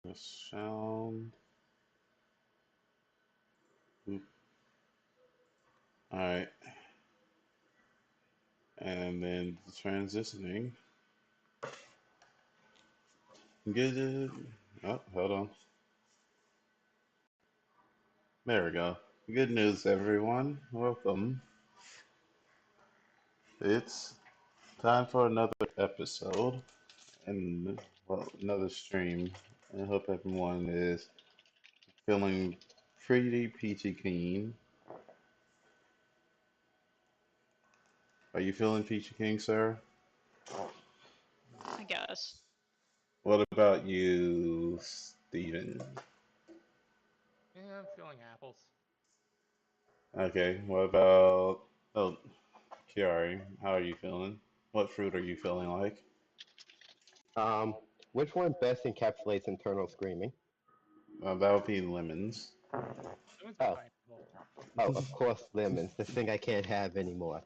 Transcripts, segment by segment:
The sound. Oop. All right, and then the transitioning. Good. Oh, hold on. There we go. Good news, everyone. Welcome. It's time for another episode and well, another stream. I hope everyone is feeling pretty peachy keen. Are you feeling peachy keen, sir? I guess. What about you, Steven? Yeah, I'm feeling apples. Okay, what about oh, Kiari? How are you feeling? What fruit are you feeling like? Um, which one best encapsulates internal screaming? That would be lemons. Someone's a Oh, pineapple. of course, lemons. The thing I can't have anymore.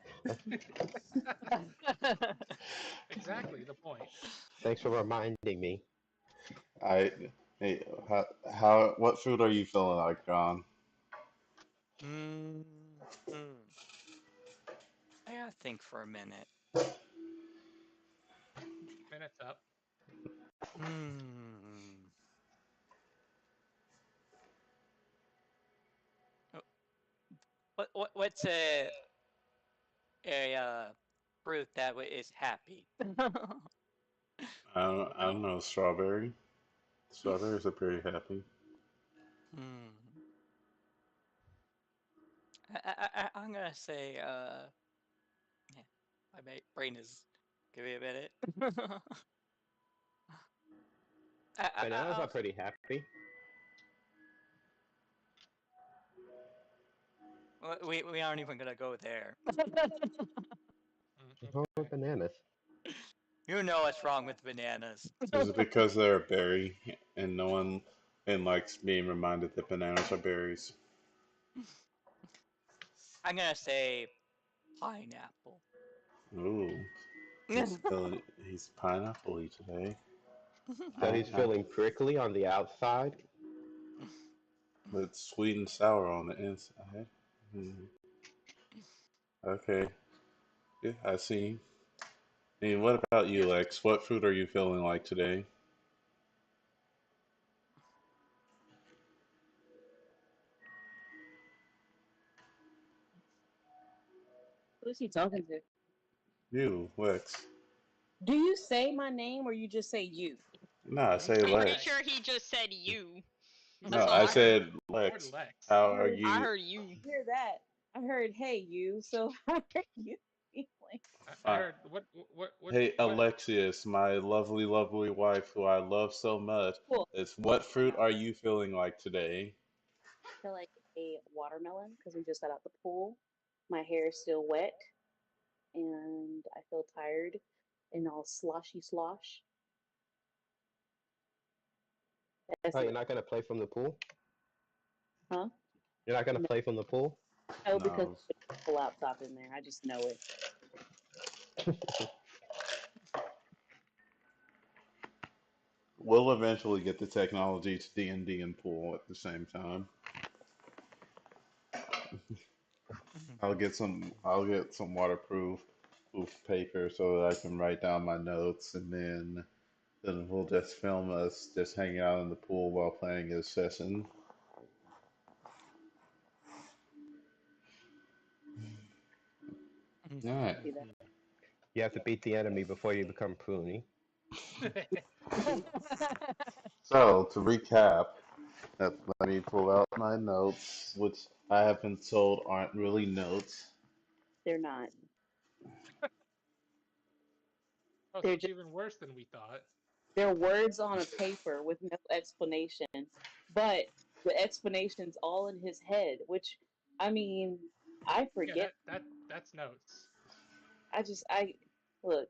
Exactly the point. Thanks for reminding me. I hey, what fruit are you feeling like, John? mm, hmm. I gotta think for a minute. Minutes up. Hmm. Uh, what's a fruit that is happy? I don't know, strawberry. Strawberries are pretty happy. Hmm. I'm gonna say yeah, brain is give me a minute. Bananas are I'll, pretty happy. we aren't even gonna go there. What's wrong with Okay. bananas? You know what's wrong with bananas. Is it because they're a berry and no one and likes being reminded that bananas are berries? I'm gonna say pineapple. Ooh, he's pineapple today. So he's I feeling prickly on the outside. It's sweet and sour on the inside. Hmm. Okay, yeah, I see. And what about you, Lex? What fruit are you feeling like today? Who's he talking to? You, Lex. Do you say my name or you just say you? No, I He say said I, I'm pretty Lex. sure Lex. he just said you. He No, That's said all I I you heard. said or Lex. Lex. How I are heard, I you? heard you. hear that. I heard, hey, you. So how are you feeling? I Uh, heard hey, what Alexius, my lovely, lovely wife, who I love so much. Cool. Is what fruit are you feeling like today? I feel like a watermelon because we just got out the pool. My hair is still wet and I feel tired and all sloshy slosh. That's Oh, you're it. not gonna play from the pool? Huh? You're not gonna No, play from the pool? no, because No, there's a laptop in there. I just know it. we'll eventually get the technology to D&D and pool at the same time. I'll get some waterproof proof paper so that I can write down my notes, and then we'll just film us just hanging out in the pool while playing a session. All I right. see that. You have to beat the enemy before you become pruny. So to recap, let me pull out my notes, which I have been told aren't really notes. They're not. Oh, so They're it's just even worse than we thought. they're words on a paper with no explanation. But the explanation's all in his head, which I mean, I Yeah, forget. that's notes. I look,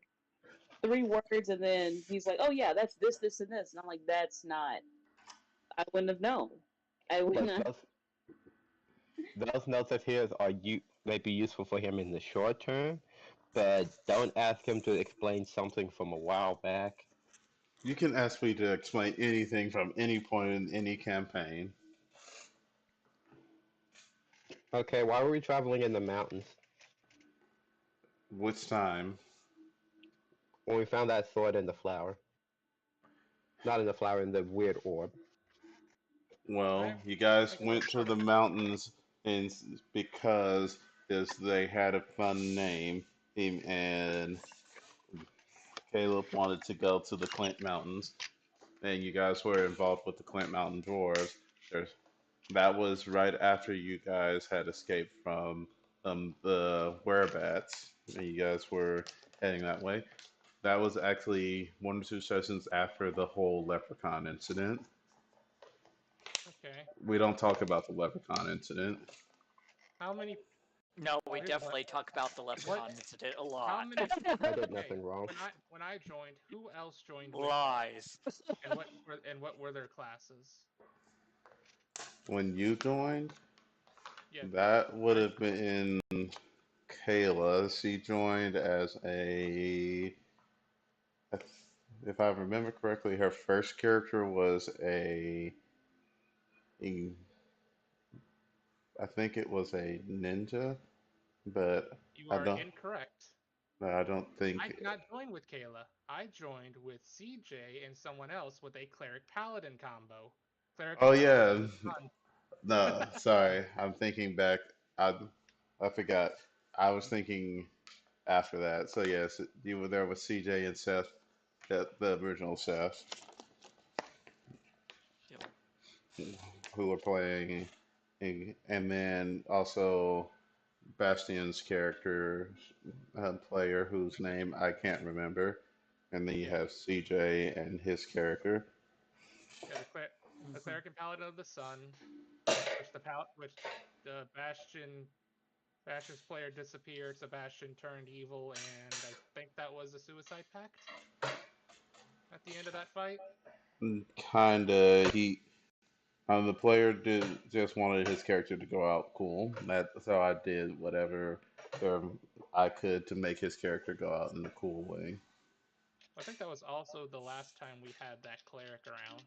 three words and then he's like, "Oh yeah, that's this, this, and this," and I'm like, "That's not." I wouldn't have known. I would Look, not. those notes of his are you may be useful for him in the short term, but don't ask him to explain something from a while back. You can ask me to explain anything from any point in any campaign. Okay, why were we traveling in the mountains Which time? when we found that sword in the flower? Not in the flower, in the weird orb. Well, I you guys think it was went to part the of the. mountains and because they had a fun name, and Caleb wanted to go to the Clint Mountains, and you guys were involved with the Clint Mountain Dwarves. There's, that was right after you guys had escaped from the Werebats, and you guys were heading that way. That was actually 1 or 2 sessions after the whole leprechaun incident. Okay. We don't talk about the leprechaun incident. How many? No, we Here's what. definitely talk about the What? leprechaun incident a How lot. many? I did Okay. nothing wrong. When I joined, who else joined with me? Lies. And what were their classes? When you joined, Yeah. that would I, have been Kayla. She joined as if I remember correctly, her first character was a I think it was a ninja, but you I are don't, incorrect. I don't I think. did not join with Kayla. I joined with CJ and someone else with a cleric paladin combo. Cleric Oh paladin of yeah, the sun. no, sorry, I'm thinking back. I I forgot. I was thinking after that. So yes, you were there with CJ and Seth, the original Seth, Yep. who were playing, and then also Bastion's character, player whose name I can't remember, and then you Yeah. have CJ and his character. Yeah, the Mhm. cleric and paladin of the sun, which the Bastion's player disappeared, Sebastian turned evil, and I think that was a suicide pact at the end of that fight. Kinda, the player did just wanted his character to go out cool. So I did whatever I could to make his character go out in a cool way. I think that was also the last time we had that cleric around.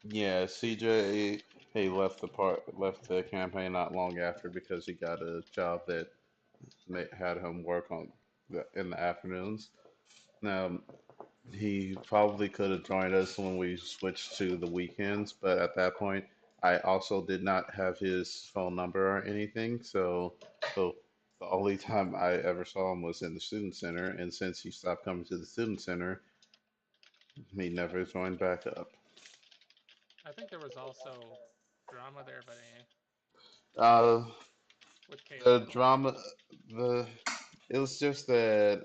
Yeah, CJ, he left the campaign not long after because he got a job that had him work in the afternoons. Now, he probably could have joined us when we switched to the weekends, but at that point, I also did not have his phone number or anything. So the only time I ever saw him was in the student center, and since he stopped coming to the student center, he never joined back up. I think there was also drama there, but Uh, with the Caleb. drama, the it was just that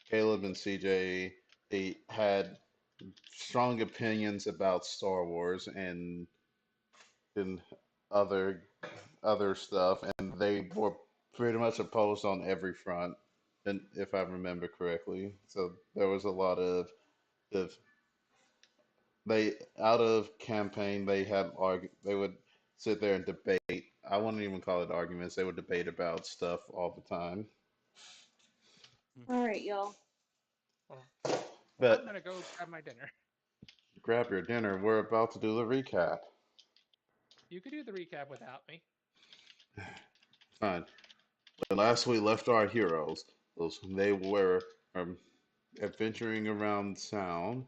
Caleb and CJ, they had strong opinions about Star Wars and other stuff, and they were pretty much opposed on every front, and if I remember correctly. So there was a lot of they out of campaign they would sit there and debate. I wouldn't even call it arguments. They would debate about stuff all the time. All right, y'all. Well, I'm But gonna go grab my dinner. grab your dinner. We're about to do the recap. You could do the recap without me. Fine. When last we left our heroes, they were adventuring around town.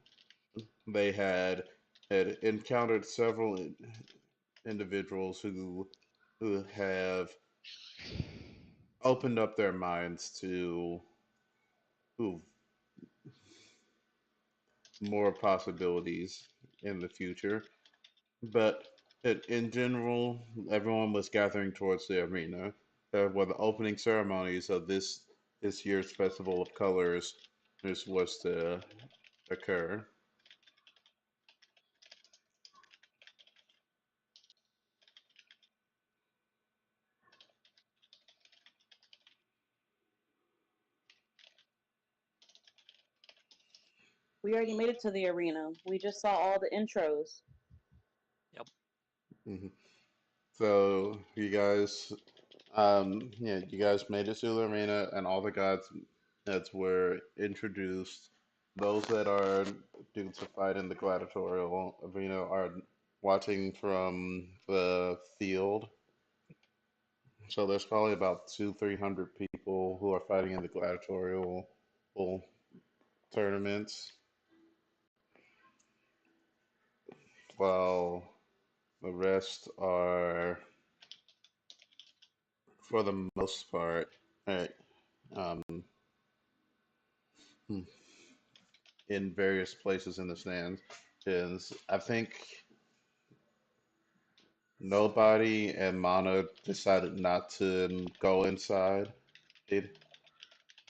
They had encountered several individuals who have opened up their minds to who more possibilities in the future. But in general, everyone was gathering towards the arena where the opening ceremonies of this year's Festival of Colors was to occur. We already made it to the arena. We just saw all the intros. Yep. Hmm. So you guys, you guys made it to the arena, and all the gods that were introduced those that are due to fight in the gladiatorial arena are watching from the field. So there's probably about 300 people who are fighting in the gladiatorial tournaments, while the rest are, for the most part, right, um, in various places in the stands. Is I think nobody and Mana decided not to go inside.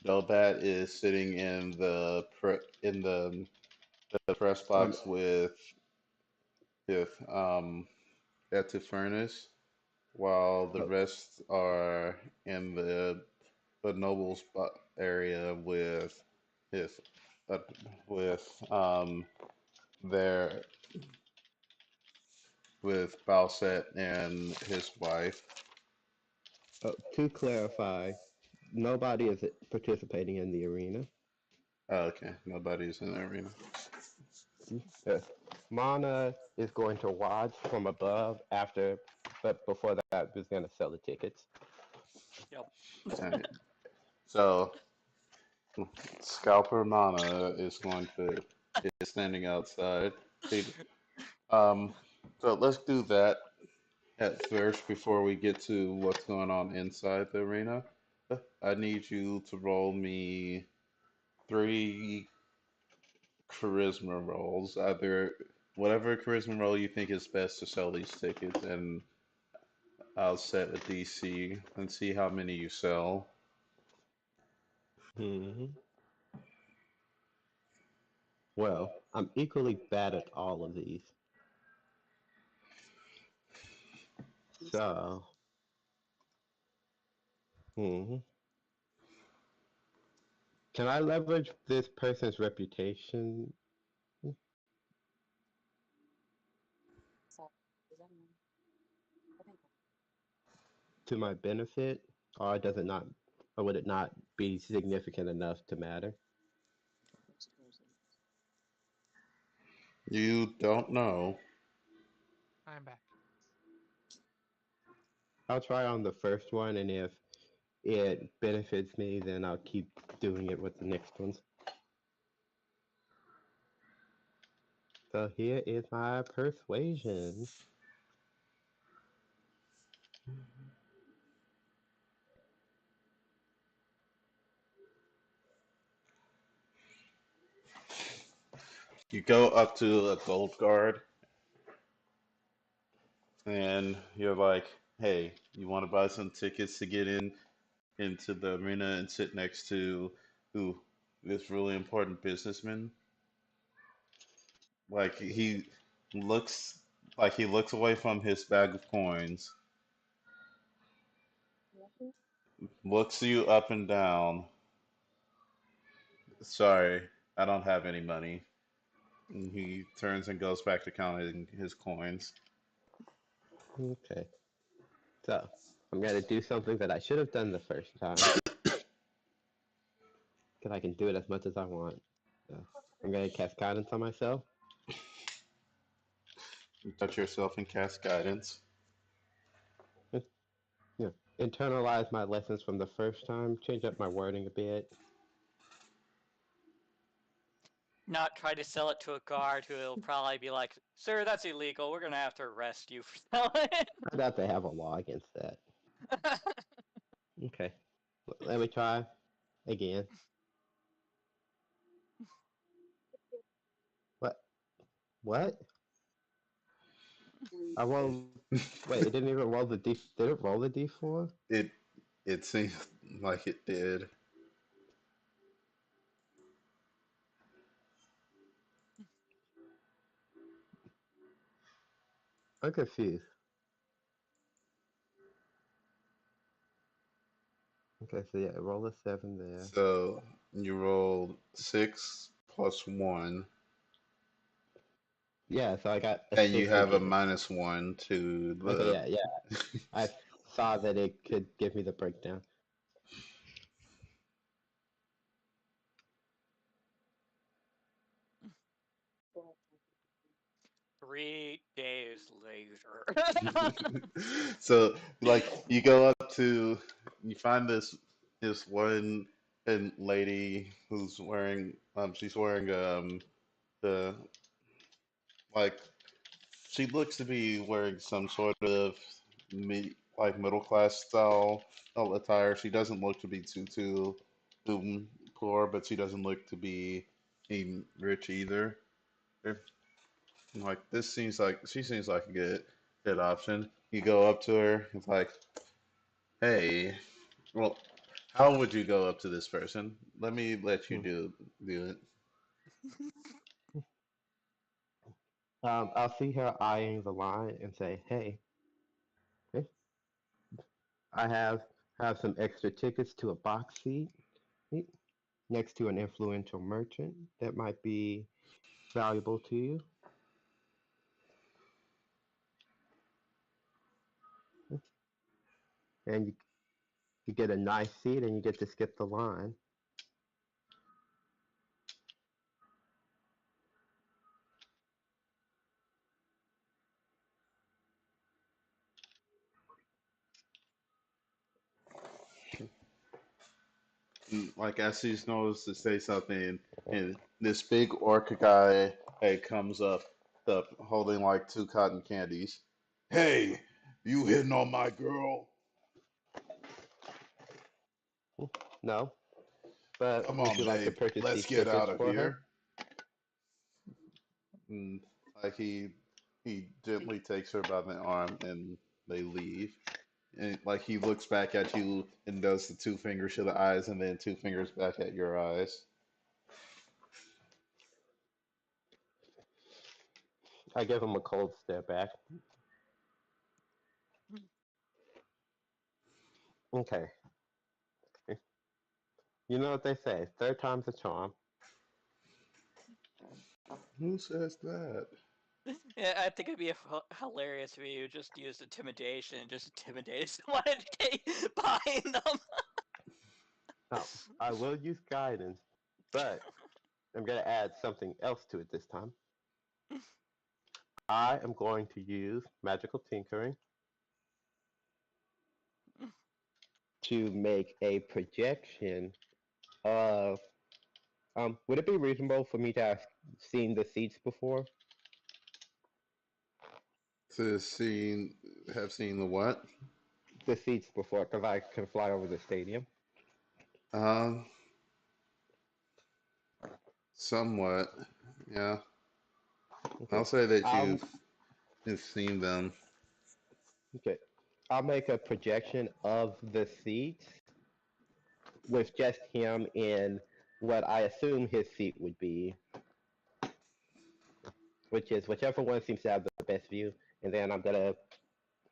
Belbat is sitting in the press Um, box with at the furnace, while the oh, rest are in the nobles area his uh, with their with Balset and his wife. to clarify, nobody is participating in the arena. Oh, okay, nobody's in the arena. Yes. Mana is going to watch from above after, but before that, was going to sell the tickets. Yep. Alright. So Scalper Mana is standing outside. He, um, so let's do that at first before we get to what's going on inside the arena. I need you to roll me 3 charisma rolls, either whatever charisma roll you think is best to sell these tickets, and I'll set a DC and see how many you sell. Hmm. Well, I'm equally bad at all of these. So, hmm. Can I leverage this person's reputation So, does that mean? I think to my benefit, or does it not, or would it not be significant enough to matter? that's crazy. You don't know. I'm back. I'll try on the first one, and if it benefits me, then I'll keep doing it with the next ones. So here is my persuasion. You go up to a gold guard and you're like, "Hey, you want to buy some tickets to get into the arena and sit next to who this really important businessman?" Like looks he looks away from his bag of coins, Nothing? looks you up and down. Sorry, I don't have any money. And he turns and goes back to counting his coins. Okay, so I'm gonna do something that I should have done the first time, because I can do it as much as I want. So I'm gonna cast guidance on myself. You touch yourself and cast guidance. uh, Internalize my lessons from the first time, change up my wording a bit. Not try to sell it to a guard who will probably be like, "Sir, that's illegal. We're gonna have to arrest you for selling it." I doubt they have a law against that. Okay, let me try again. What? What? I rolled. Wait, it didn't even roll the d. Did it roll the d4? It it seems like it did. I'm confused. Okay, so yeah, roll a 7 there. So you rolled 6 plus 1, Yeah, so I got a and you 6 have a again. -1 to Okay, the. yeah. I saw that it could give me the breakdown. 3 days later. So like you go up to you find this one and lady who's wearing she's wearing the like she looks to be wearing some sort of like middle class style attire. She doesn't look to be too poor, but she doesn't look to be rich either. Like this seems like she seems like a good option. You go up to her, it's like, hey, well, how would you go up to this person? Let you Hmm. do it. I'll see her eyeing the line and say, "Hey, eh, I have some extra tickets to a box seat eh, next to an influential merchant that might be valuable to you, and you get a nice seat and you get to skip the line." Like as she knows to say something, and this big orc guy comes up holding like two cotton candies. Hey, you hitting on my girl? No, but Come would on, you like to babe, purchase let's these get tickets out of for her? here. And like he gently takes her by the arm and they leave. And like he looks back at you and does the two fingers to the eyes and then two fingers back at your eyes. I give him a cold stare back. Okay, you know what they say, third time's a charm. Who says that? Yeah, I think it'd be hilarious if you just used intimidation and just intimidated someone to get behind them. Now, I will use guidance, but I'm going to add something else to it this time. I am going to use magical tinkering to make a projection of. Would it be reasonable for me to have seen the seats before? To have seen the what? The seats before, because I can fly over the stadium. Um, somewhat. Yeah, Okay. I'll say that Um. you've seen them. Okay. I'll make a projection of the seats with just him in what I assume his seat would be, which is whichever one seems to have the best view, and then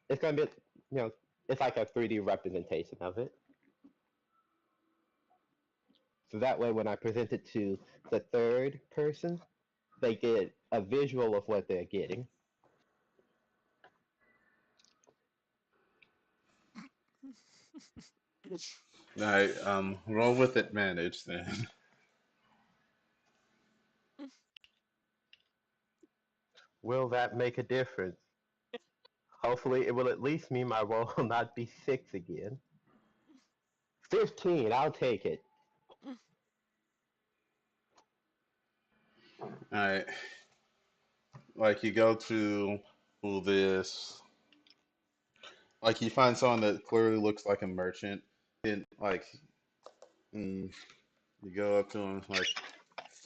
it's gonna be, you know, it's like a 3D representation of it. So that way, when I present it to the third person, they get a visual of what they're getting. All right, roll with advantage then. Will that make a difference? Hopefully, it will at least mean my roll will not be 6 again. 15, I'll take it. All right, like you go to this, like you find someone that clearly looks like a merchant, and like mm, you go up to him like,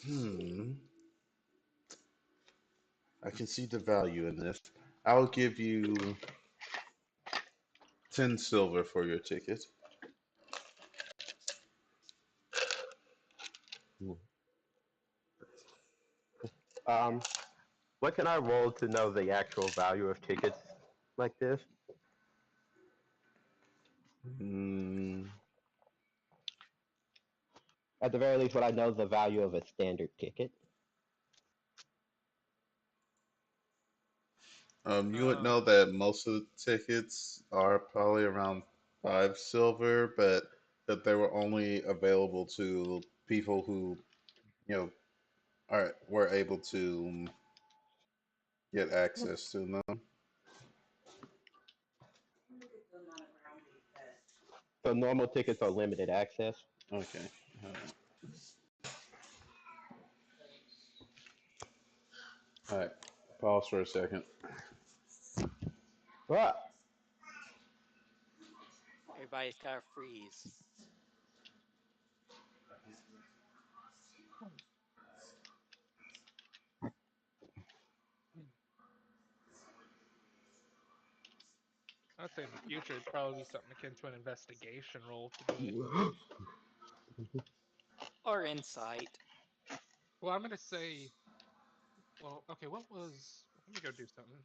hmm, I can see the value in this. I'll give you 10 silver for your ticket. Um, what can I roll to know the actual value of tickets like this? Mm, At the very least, what I know is the value of a standard ticket. you would know that most of the tickets are probably around 5 silver, but that they were only available to people who, you know, are were able to get access to them. So normal tickets are limited access. Okay. Alright. Alright. Pause for a second. Ah, Everybody's got to freeze. I'd say in the future it'd probably be something akin to an investigation roll to do it. Or insight. Well, I'm gonna say. Well, okay. What was? Let me go do something.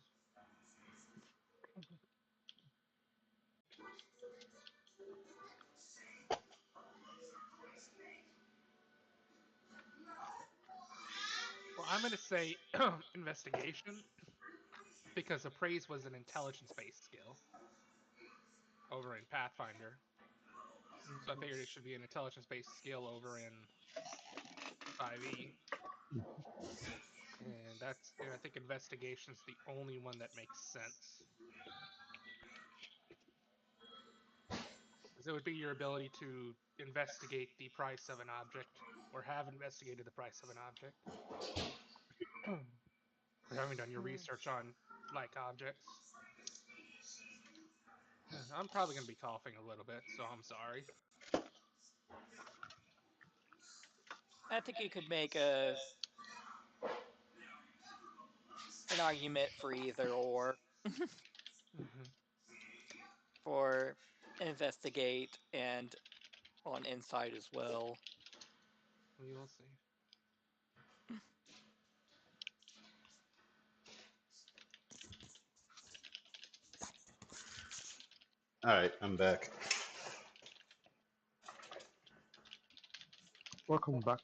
Well, I'm gonna say investigation because appraise was an intelligence-based skill over in Pathfinder. So I figured it should be an intelligence-based skill over in 5e. And I think investigation's the only one that makes sense. Because it would be your ability to investigate the price of an object, or have investigated the price of an object. Or having done your research on like objects. I'm probably going to be coughing a little bit, so I'm sorry. I think you could make an argument for either or. Mm-hmm. For investigate and on insight as well. We will see. Alright, I'm back. welcome back.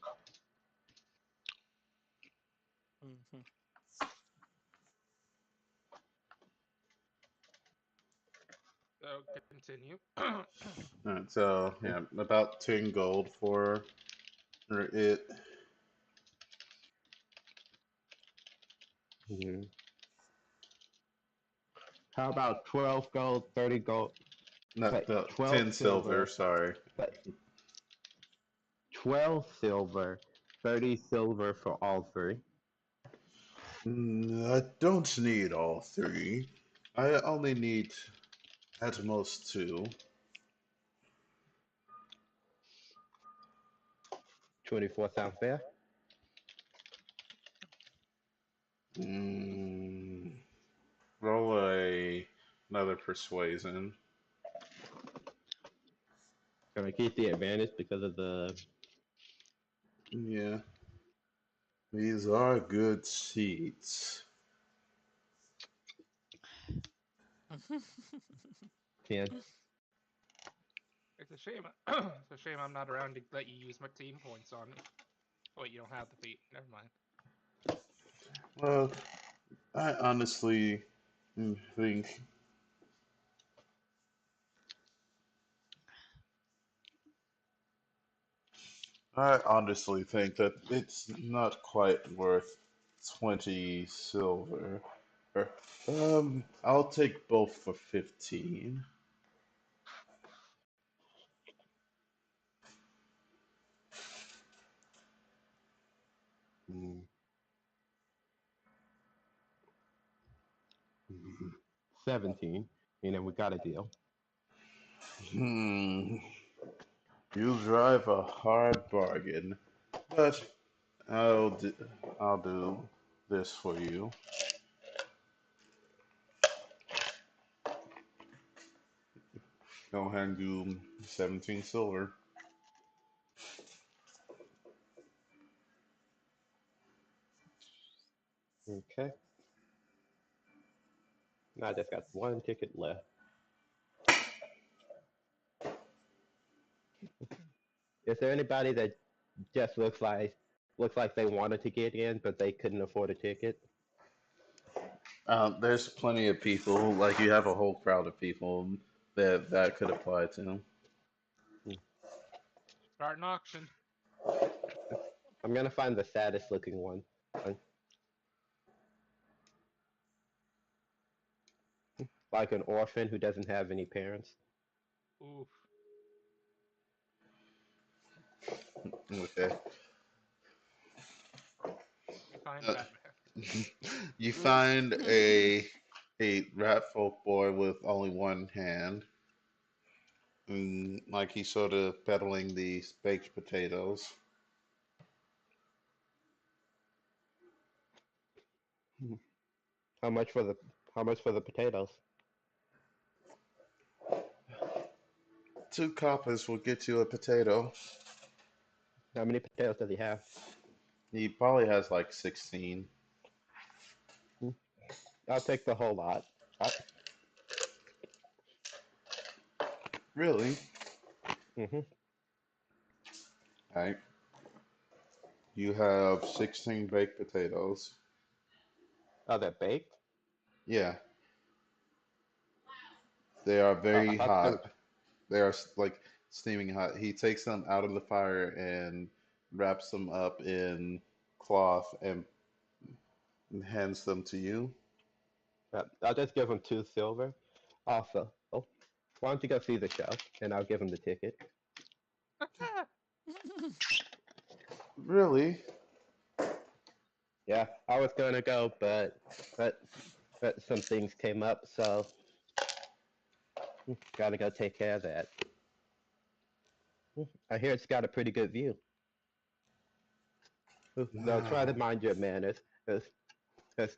Mm-hmm. So continue. Alright, so yeah, about 10 gold for it. Mhm. How about 12 gold, 30 gold? Not Wait, the 12 10 silver, silver. sorry. Wait, 12 silver, 30 silver for all three. I don't need all three. I only need at most two. 24 sounds fair. Mm, roll another persuasion. Gonna keep the advantage because of the. Yeah, these are good seats. 10. It's a shame. It's a shame I'm not around to let you use my team points on. Oh, wait, you don't have the feat. Never mind. Well, I honestly think that it's not quite worth 20 silver. I'll take both for 15. Mm, 17. You know, we got a deal. Hmm. You drive a hard bargain, but I'll do this for you. Go ahead and do 17 silver. Okay. Now I just got one ticket left. Is there anybody that just looks like they wanted to get in but they couldn't afford a ticket? There's plenty of people, like you have a whole crowd of people that could apply to. Hmm. Start an auction. I'm gonna find the saddest looking one. Uh, like an orphan who doesn't have any parents. Oof. Okay. You find Uh, Batman. you find a rat folk boy with only one hand, and like he's sort of peddling these baked potatoes. How much for the how much for the potatoes? 2 coppers will get you a potato. How many potatoes does he have? He probably has like 16. I'll take the whole lot. Really? Mm-hmm. All right. You have 16 baked potatoes. Oh, they're baked. Yeah, they are I very thought they. hot. They are like steaming hot. He takes them out of the fire and wraps them up in cloth and hands them to you. I'll just give him 2 silver. Also, oh, why don't you go see the show, and I'll give him the ticket. Really? Yeah, I was gonna go, but some things came up, so gotta go take care of that. I hear it's got a pretty good view. No, try to No. mind your manners. There's,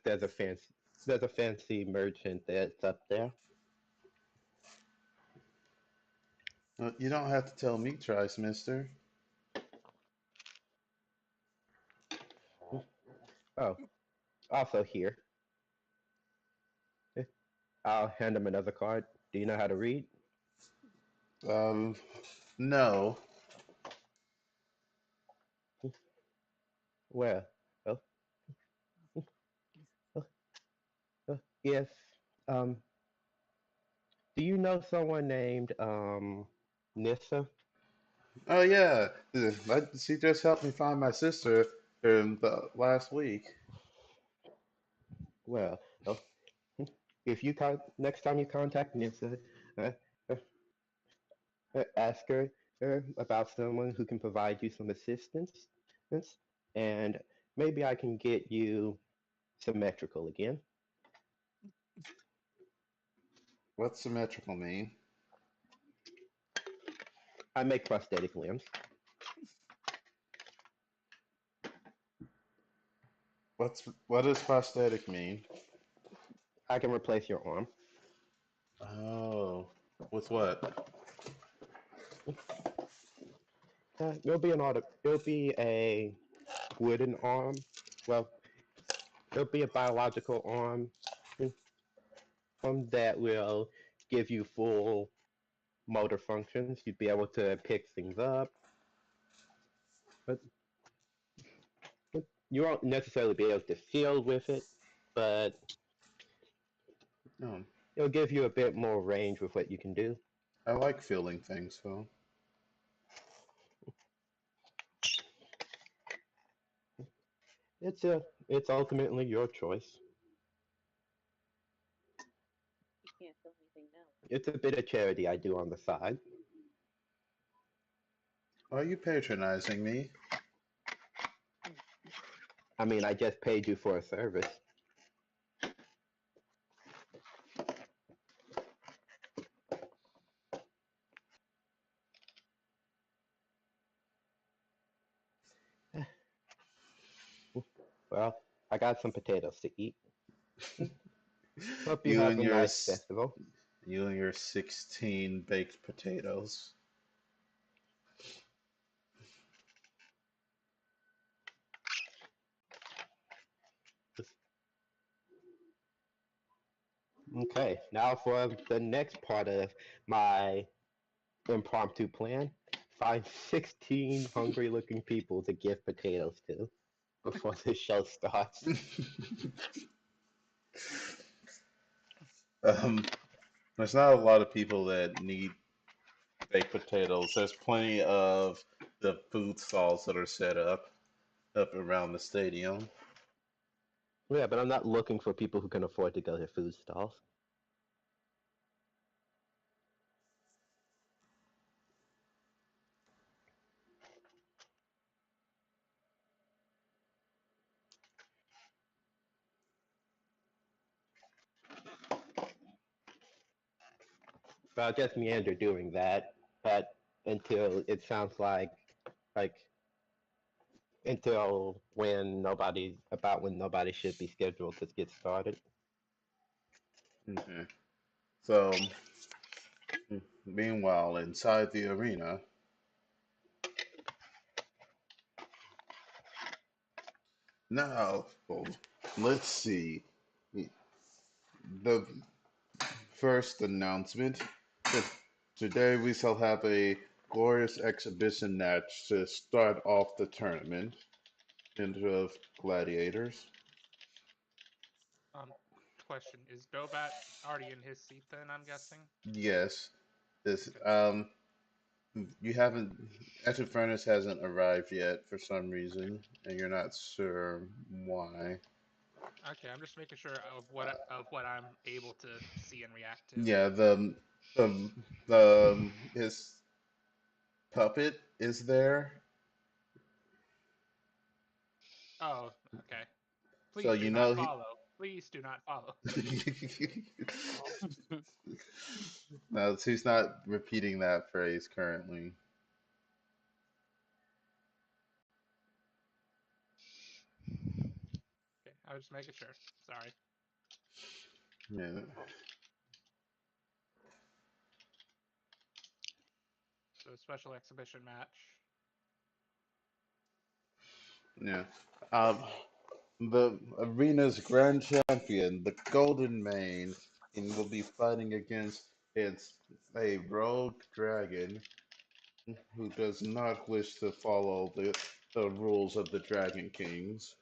there's a fancy merchant that's up there. You don't have to tell me twice, mister. Oh, also here. I'll hand him another card. Do you know how to read? Um, no. Well, oh, oh, yes. Um, do you know someone named Nissa? Oh yeah, she just helped me find my sister in the last week. Well, oh, if you next time you contact Nissa, uh, uh, ask her about someone who can provide you some assistance, and maybe I can get you symmetrical again. What's symmetrical mean? I make prosthetic limbs. What does prosthetic mean? I can replace your arm. Oh, with what? It'll be a wooden arm. Well, it'll be a biological arm that will give you full motor functions. You'd be able to pick things up, but you won't necessarily be able to feel with it, but No, it'll give you a bit more range with what you can do. I like feeling things, so. It's ultimately your choice. You can't feel anything now. It's a bit of charity I do on the side. Are you patronizing me? I mean, I just paid you for a service. Well, I got some potatoes to eat. Hope you You have and a your nice festival. 16 baked potatoes. Okay, now for the next part of my impromptu plan. Find 16 hungry looking people to give potatoes to before the show starts. um, there's not a lot of people that need baked potatoes. There's plenty of the food stalls that are set up around the stadium. Yeah, but I'm not looking for people who can afford to go to food stalls. but I'll just meander doing that. But until it sounds like until when nobody should be scheduled to get started. Okay. So, meanwhile, inside the arena, now, well, let's see. The first announcement that today we shall have a glorious exhibition match to start off the tournament into gladiators. Um, question: is Dobat already in his seat? Then I'm guessing. Yes, this Okay. you haven't Etcher Furnace hasn't arrived yet for some reason, and you're not sure why. Okay, I'm just making sure of what I'm able to see and react to. Yeah, the the his puppet is there, Oh, okay. so Please do you not know he. follow. Please do not follow. No, he's not repeating that phrase currently. Okay, I was just making sure. Sorry. Yeah, So special exhibition match. yeah. Um, the arena's grand champion, the Golden Mane, and will be fighting against its a rogue dragon who does not wish to follow the rules of the Dragon Kings.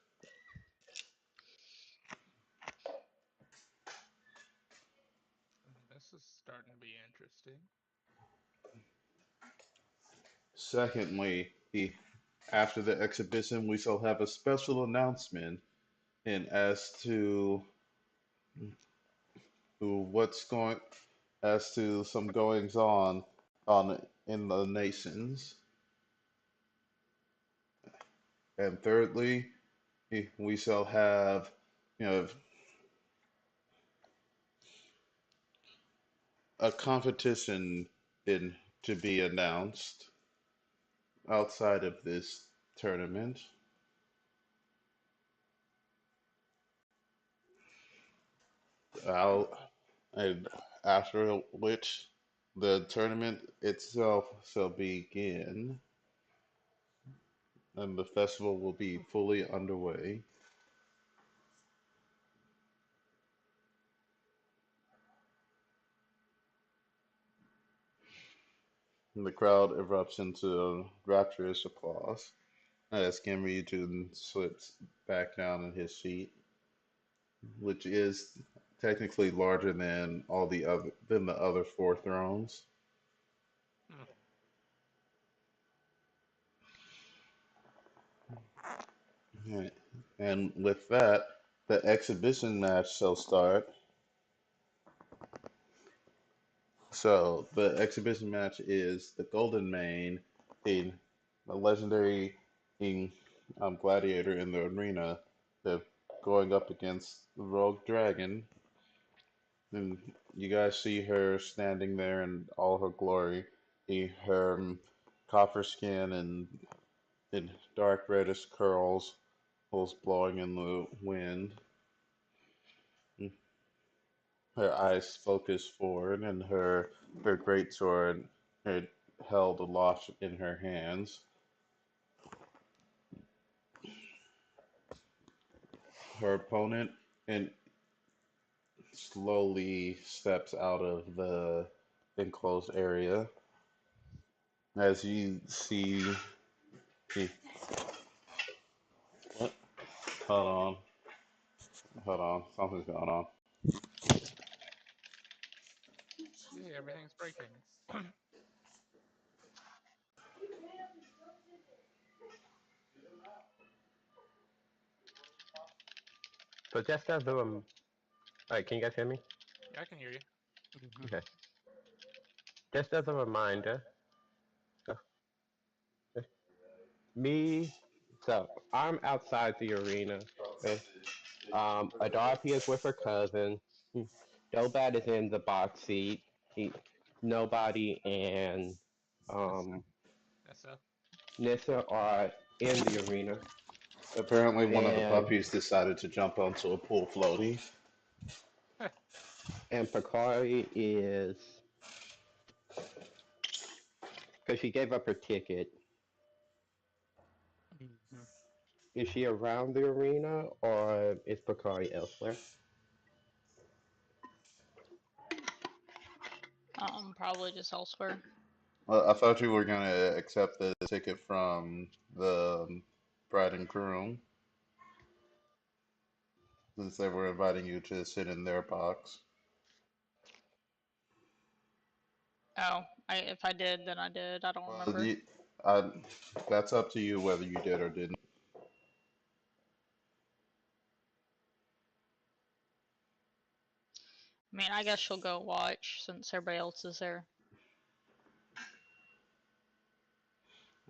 This is starting to be interesting. Secondly, after the exhibition, we shall have a special announcement and as to what's going as to some goings on in the nations. And thirdly, we shall have you know a competition in to be announced outside of this tournament. Out and after which the tournament itself shall begin and the festival will be fully underway. And the crowd erupts into rapturous applause as Genryujin slips back down in his seat, which is technically larger than the other four thrones. Hmm. Right. And with that, the exhibition match shall start. So the exhibition match is the Golden Mane, a, a legendary in, gladiator in the arena, the, going up against the Rogue Dragon. And you guys see her standing there in all her glory, her copper skin and dark reddish curls, blowing in the wind. Her eyes focus forward, and her great sword held aloft in her hands. Her opponent and slowly steps out of the enclosed area. As you see, he, what? Hold on, hold on, something's going on. Hey, everything's breaking. So just as a alright, can you guys hear me? Yeah, I can hear you. Okay. Just as a reminder, uh, me, so I'm outside the arena. Okay? Adarpia is with her cousin. Hmm. Dobat is in the box seat. He, Nobody and Nessa. um, Nessa. Nissa are in the arena, Apparently, one of the and puppies decided to jump onto a pool floaty. Pakari is because she gave up her ticket. Mhm. Is she around the arena or is Pakari elsewhere? Probably just elsewhere. Well, I thought you were gonna accept the ticket from the bride and groom, since they were inviting you to sit in their box. Oh, if I did, then I did. I don't Well, remember. I, that's up to you whether you did or didn't. I mean, I guess she'll go watch since everybody else is there.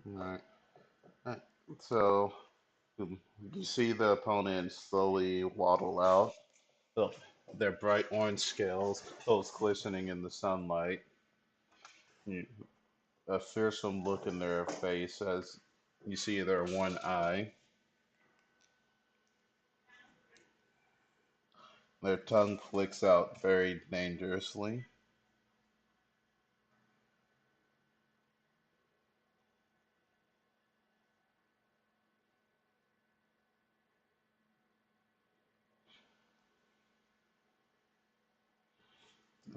Alright. Alright. So you see the opponent slowly waddle out. Oh, their bright orange scales, those glistening in the sunlight. You, a fearsome look in their face as you see their one eye. Their tongue flicks out very dangerously.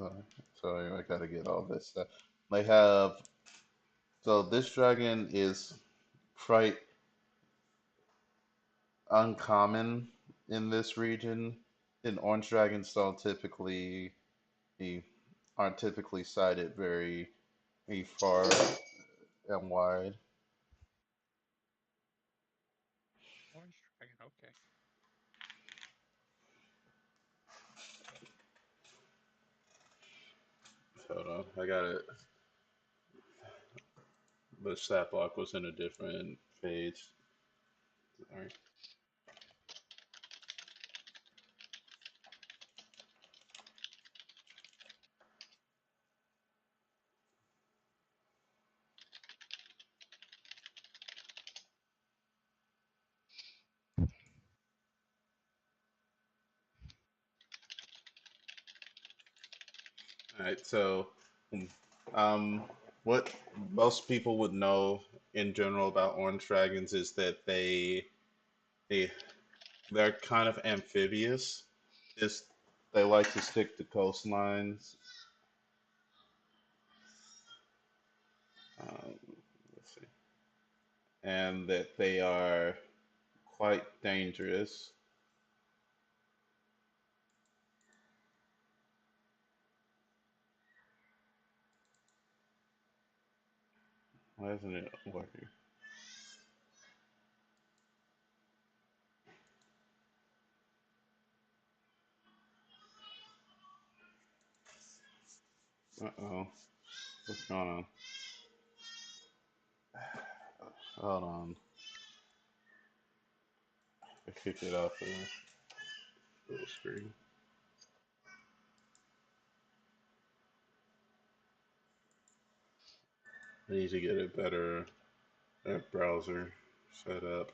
Uh, sorry, I gotta get all this stuff. They have so this dragon is quite uncommon in this region. And orange dragons don't typically aren't typically sighted very far and wide. Orange dragon. Okay. Hold on, I got it. The stat block was in a different page. Sorry. All right, so um, what most people would know in general about orange dragons is that they they're kind of amphibious. Just they like to stick to coastlines. Um, let's see, and that they are quite dangerous. Why isn't it working? Uh-oh, what's going on? Hold on, I kicked it off the full screen. I need to get a better browser set up.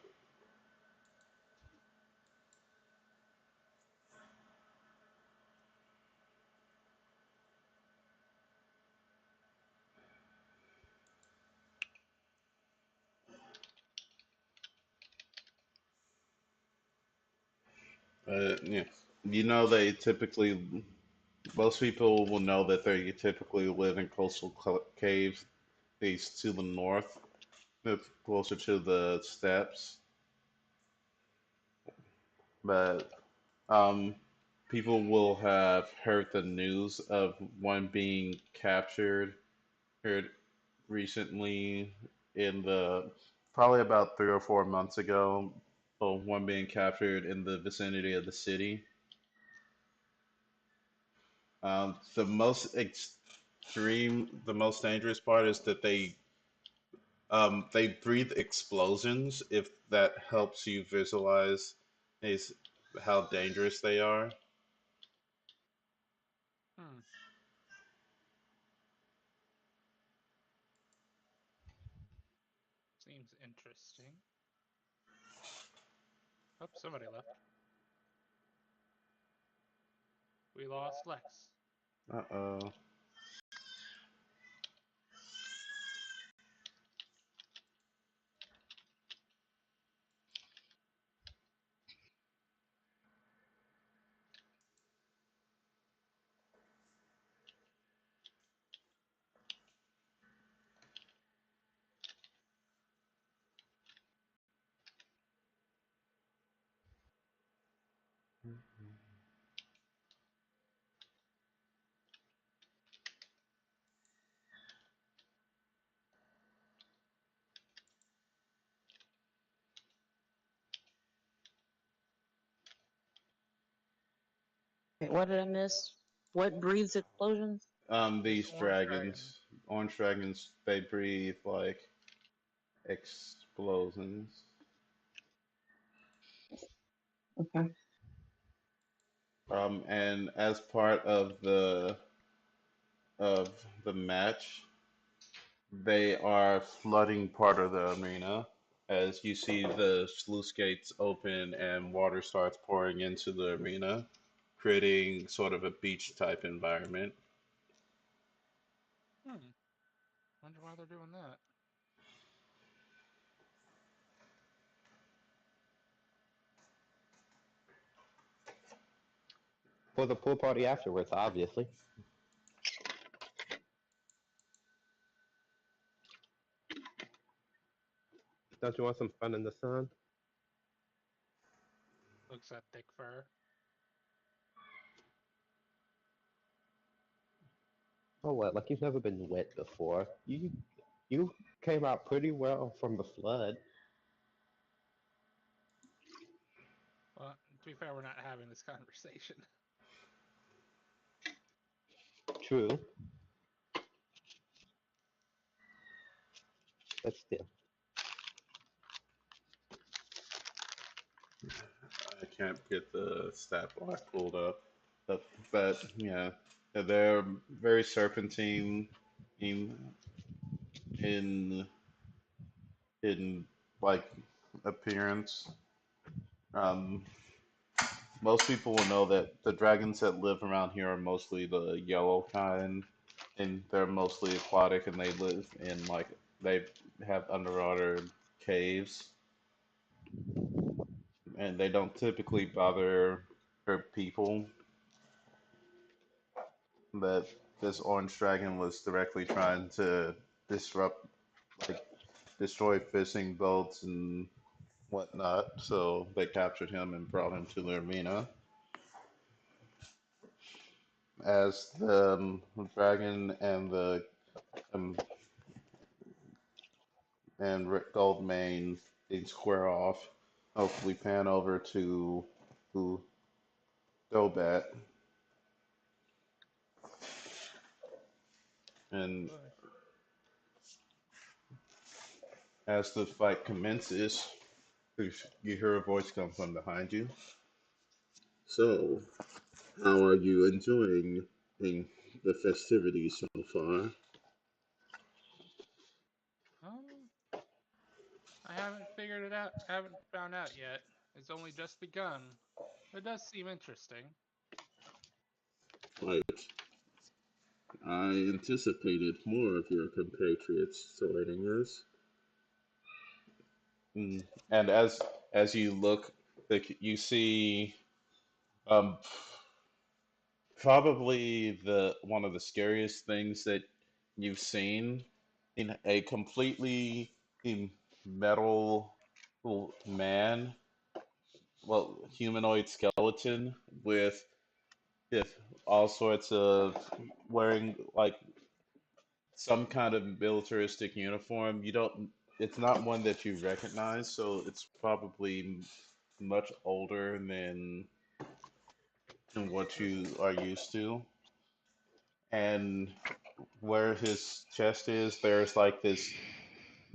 Yeah, you know they typically most people will know that they typically live in coastal caves. These to the north, closer to the steppes, but um, people will have heard the news of one being captured heard recently in the probably about 3 or 4 months ago. One being captured in the vicinity of the city. The most extreme, the most dangerous part is that they breathe explosions. If that helps you visualize is how dangerous they are. Hmm. Seems interesting. Oh, somebody left. We lost Lex. Uh-oh. Wait, what did I miss? What breeds explosions? These Orange dragon. orange dragons, they breathe like explosions. Okay. And as part of the match, they are flooding part of the arena. As you see the sluice gates open and water starts pouring into the arena, creating sort of a beach type environment. Wonder why they're doing that. For the pool party afterwards, obviously. Don't you want some fun in the sun? Looks at thick fur. Oh, what? Like you've never been wet before. You came out pretty well from the flood. Well, to be fair, we're not having this conversation. True. But still. I can't get the stat block pulled up, but yeah, they're very serpentine in in in like appearance. Um, Most people will know that the dragons that live around here are mostly the yellow kind, and they're mostly aquatic, and they live in like they have underwater caves, and they don't typically bother people. But this orange dragon was directly trying to disrupt, like destroy fishing boats and whatnot. So they captured him and brought him to the arena. As the dragon and the um, and Rick Goldmane they square off. Hopefully, pan over to Dobat, and as the fight commences, you hear a voice come from behind you. So, how are you enjoying the festivities so far? Um, I haven't figured it out. Haven't found out yet. It's only just begun. It does seem interesting. Like, I anticipated more of your compatriots joining us. And as you look, like you see, um, probably the one of the scariest things that you've seen in a completely metal man, well, humanoid skeleton with all sorts of wearing like some kind of militaristic uniform. You don't. It's not one that you recognize, so it's probably much older than what you are used to. And where his chest is, there's like this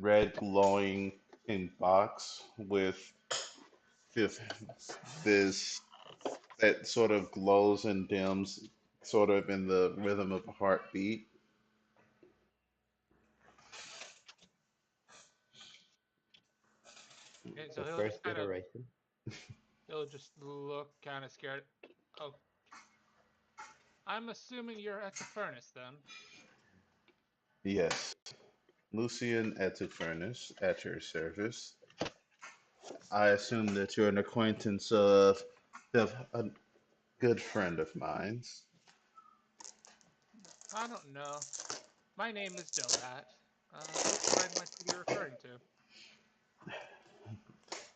red glowing in box with this, this that sort of glows and dims, sort of in the rhythm of a heartbeat. And The so he'll first just kind of iteration. he'll just look kind of scared. Oh, I'm assuming you're at the furnace then. Yes, Lucian Ettifernus, at your service. I assume that you're an acquaintance of a good friend of mine's, I don't know. My name is Dobat. Which friend might you be referring to?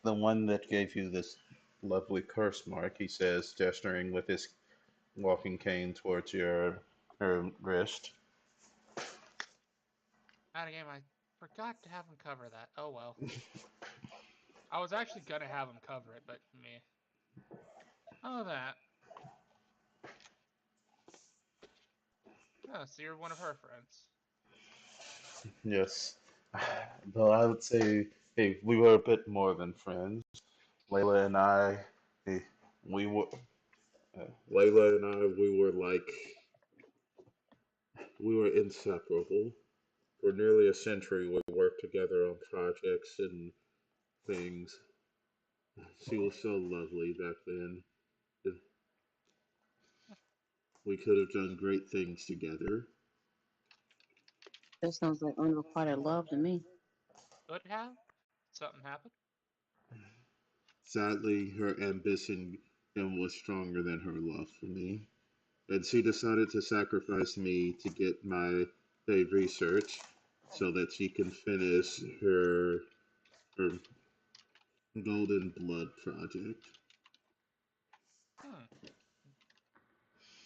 the one that gave you this lovely curse mark, he says, gesturing with his walking cane towards your her wrist. Not again, I forgot to have him cover that. Oh well. I was actually gonna have him cover it, but me. Oh, that. Oh, so you're one of her friends. Yes, though I would say, hey, we were a bit more than friends. Layla and I, hey, we were. Layla and I, we were inseparable. For nearly a century, we worked together on projects and things. She was so lovely back then. We could have done great things together. That sounds like unrequited love to me. Could have? Something happened? Sadly, her ambition was stronger than her love for me, and she decided to sacrifice me to get my research so that she can finish her Golden Blood project. Hmm.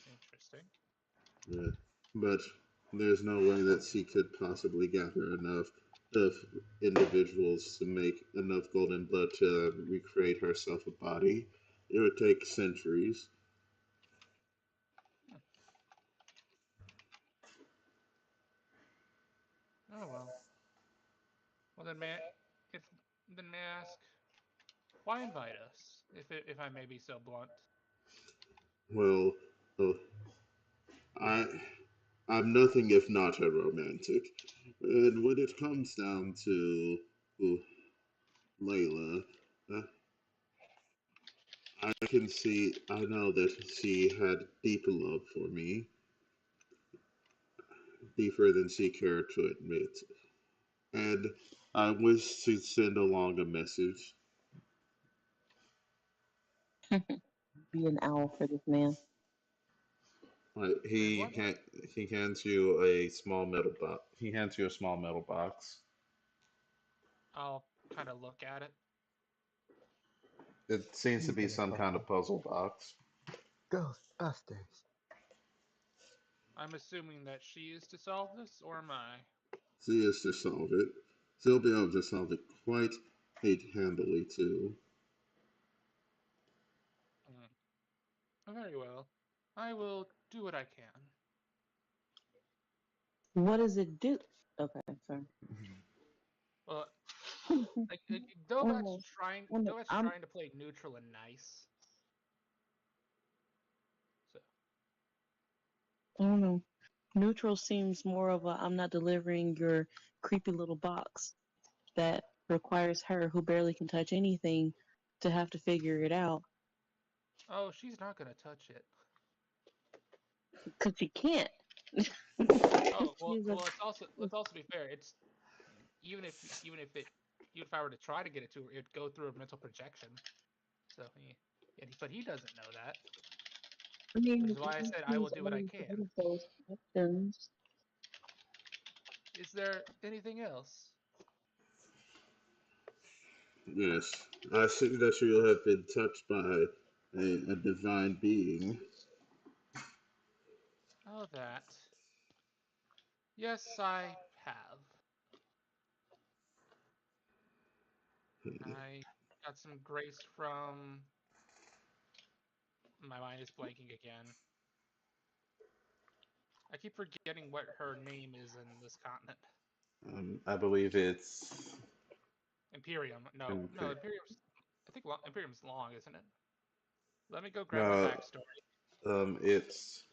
Interesting. Yeah. But there's no way that she could possibly gather enough of individuals to make enough golden blood to recreate herself a body. It would take centuries. Hmm. Oh well. Well then, if then may I ask, why invite us? If I may be so blunt. Well, uh, I I'm nothing if not a romantic, and when it comes down to uh, Layla, uh, I know that she had deep love for me, deeper than she cared to admit. And I wish to send along a message. Be an owl for this man. Like And what? he hands you a small metal box. He hands you a small metal box. I'll kind of look at it. It seems to be Even a some kind puzzle. of puzzle box. Ghostbusters. I'm assuming that she is to solve this, or am I? She is to solve it. She'll be able to solve it quite handily too. Hmm. Very well. I will do what I can. What does it do? Okay, sorry. Well, like Oh, no, Dobat's I'm. trying to play neutral and nice. So, I don't know. Neutral seems more of a I'm not delivering your creepy little box that requires her, who barely can touch anything, to have to figure it out oh, she's not gonna touch it. because she can't. Oh, well, She's a. well, let's also be fair. It's even if even if it even if I were to try to get it to her, it'd go through a mental projection. So but he doesn't know that, I which mean, is why I said I will he's do what I already can. thought of those options. Is there anything else? Yes, I see that you have been touched by a divine being. Oh, that. Yes, I have. I got some grace from. My mind is blanking again. I keep forgetting what her name is in this continent. I believe it's Imperium. No, no, okay. Imperium's. I think Imperium's long, isn't it? Let me go grab my No, backstory. it's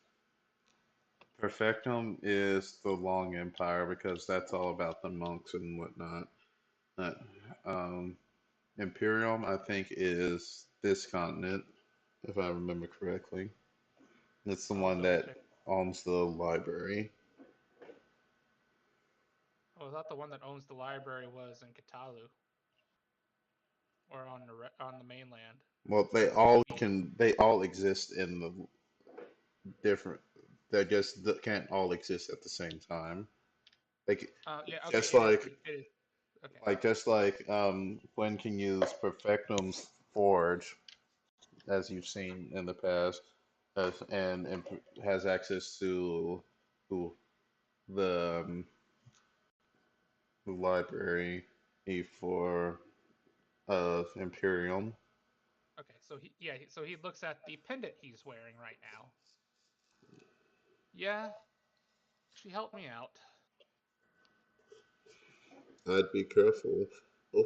Perfectum is the Long Empire because that's all about the monks and whatnot. Uh, um, Imperium, I think, is this continent, if I remember correctly. It's the I'll one double that check. owns the library. Oh, I thought the one that owns the library was in Katalu or on the mainland. Well, they all can. They all exist in the different. They just can't all exist at the same time. Like Yeah. Okay. just It is. like It is. Okay. Gwen can use Perfectum's Forge, as you've seen in the past, and has access to the library for Imperium. Okay. So So he looks at the pendant he's wearing right now. Yeah. She helped me out. I'd be careful. Oh,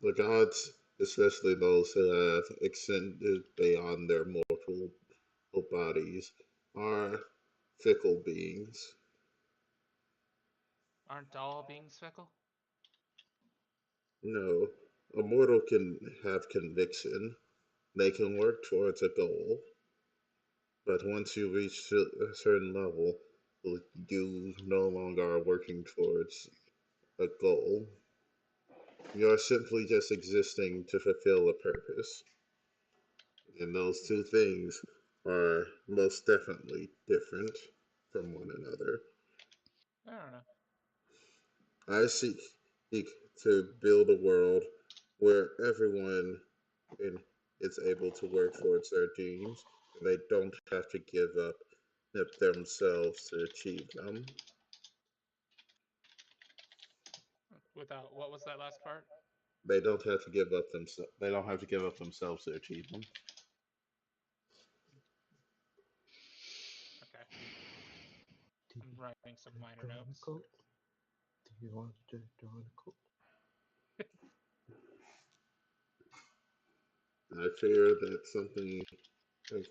the gods, especially those who have extended beyond their mortal bodies, are fickle beings. Aren't all beings fickle? No, a mortal can have conviction. They can work towards a goal, but once you reach a certain level, you no longer are working towards a goal. You're simply just existing to fulfill a purpose. And those two things are most definitely different from one another. I don't know. I seek to build a world where everyone in, is able to work towards their dreams and they don't have to give up themselves to achieve them. Without what was that last part? They don't have to give up themselves. They don't have to give up themselves to achieve them. Okay. Do I'm writing some you minor draw a notes. coat? Do you want to draw a coat? I fear that something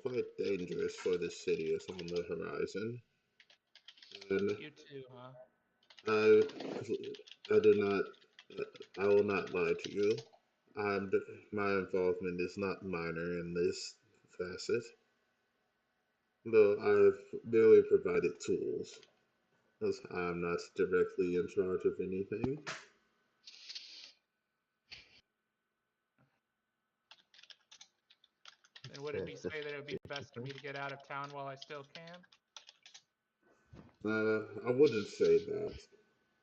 quite dangerous for this city is on the horizon, and You too, huh? I, I do not, I will not lie to you. My involvement is not minor in this facet, though I've merely provided tools, as I'm not directly in charge of anything. Then wouldn't Says he the say that it would be best for citizen. me to get out of town while I still can? I wouldn't say that,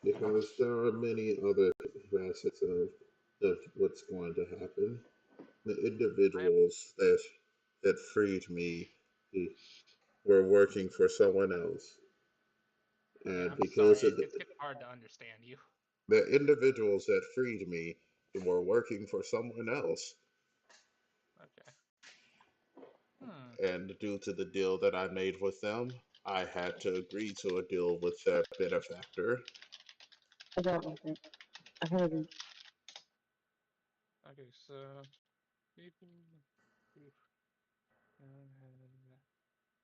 because there are many other facets of what's going to happen. The I'm individuals that freed me were working for someone else, okay, and I'm because sorry. of It's getting hard to understand you. the individuals that freed me were working for someone else, Okay. Hmm. and due to the deal that I made with them, I had to agree to a deal with their benefactor. I got one thing. I heard him. Okay, so people who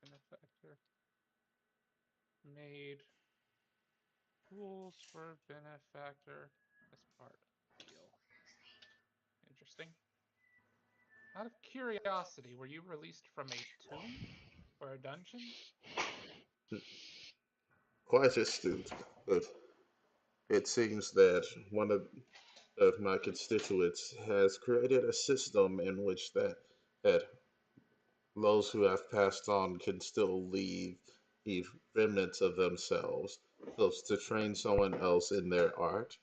benefactor made rules for benefactor as part of deal. Interesting. Out of curiosity, were you released from a tomb or a dungeon? Quite astute, but it seems that one of my constituents has created a system in which that those who have passed on can still leave remnants of themselves, so to train someone else in their art.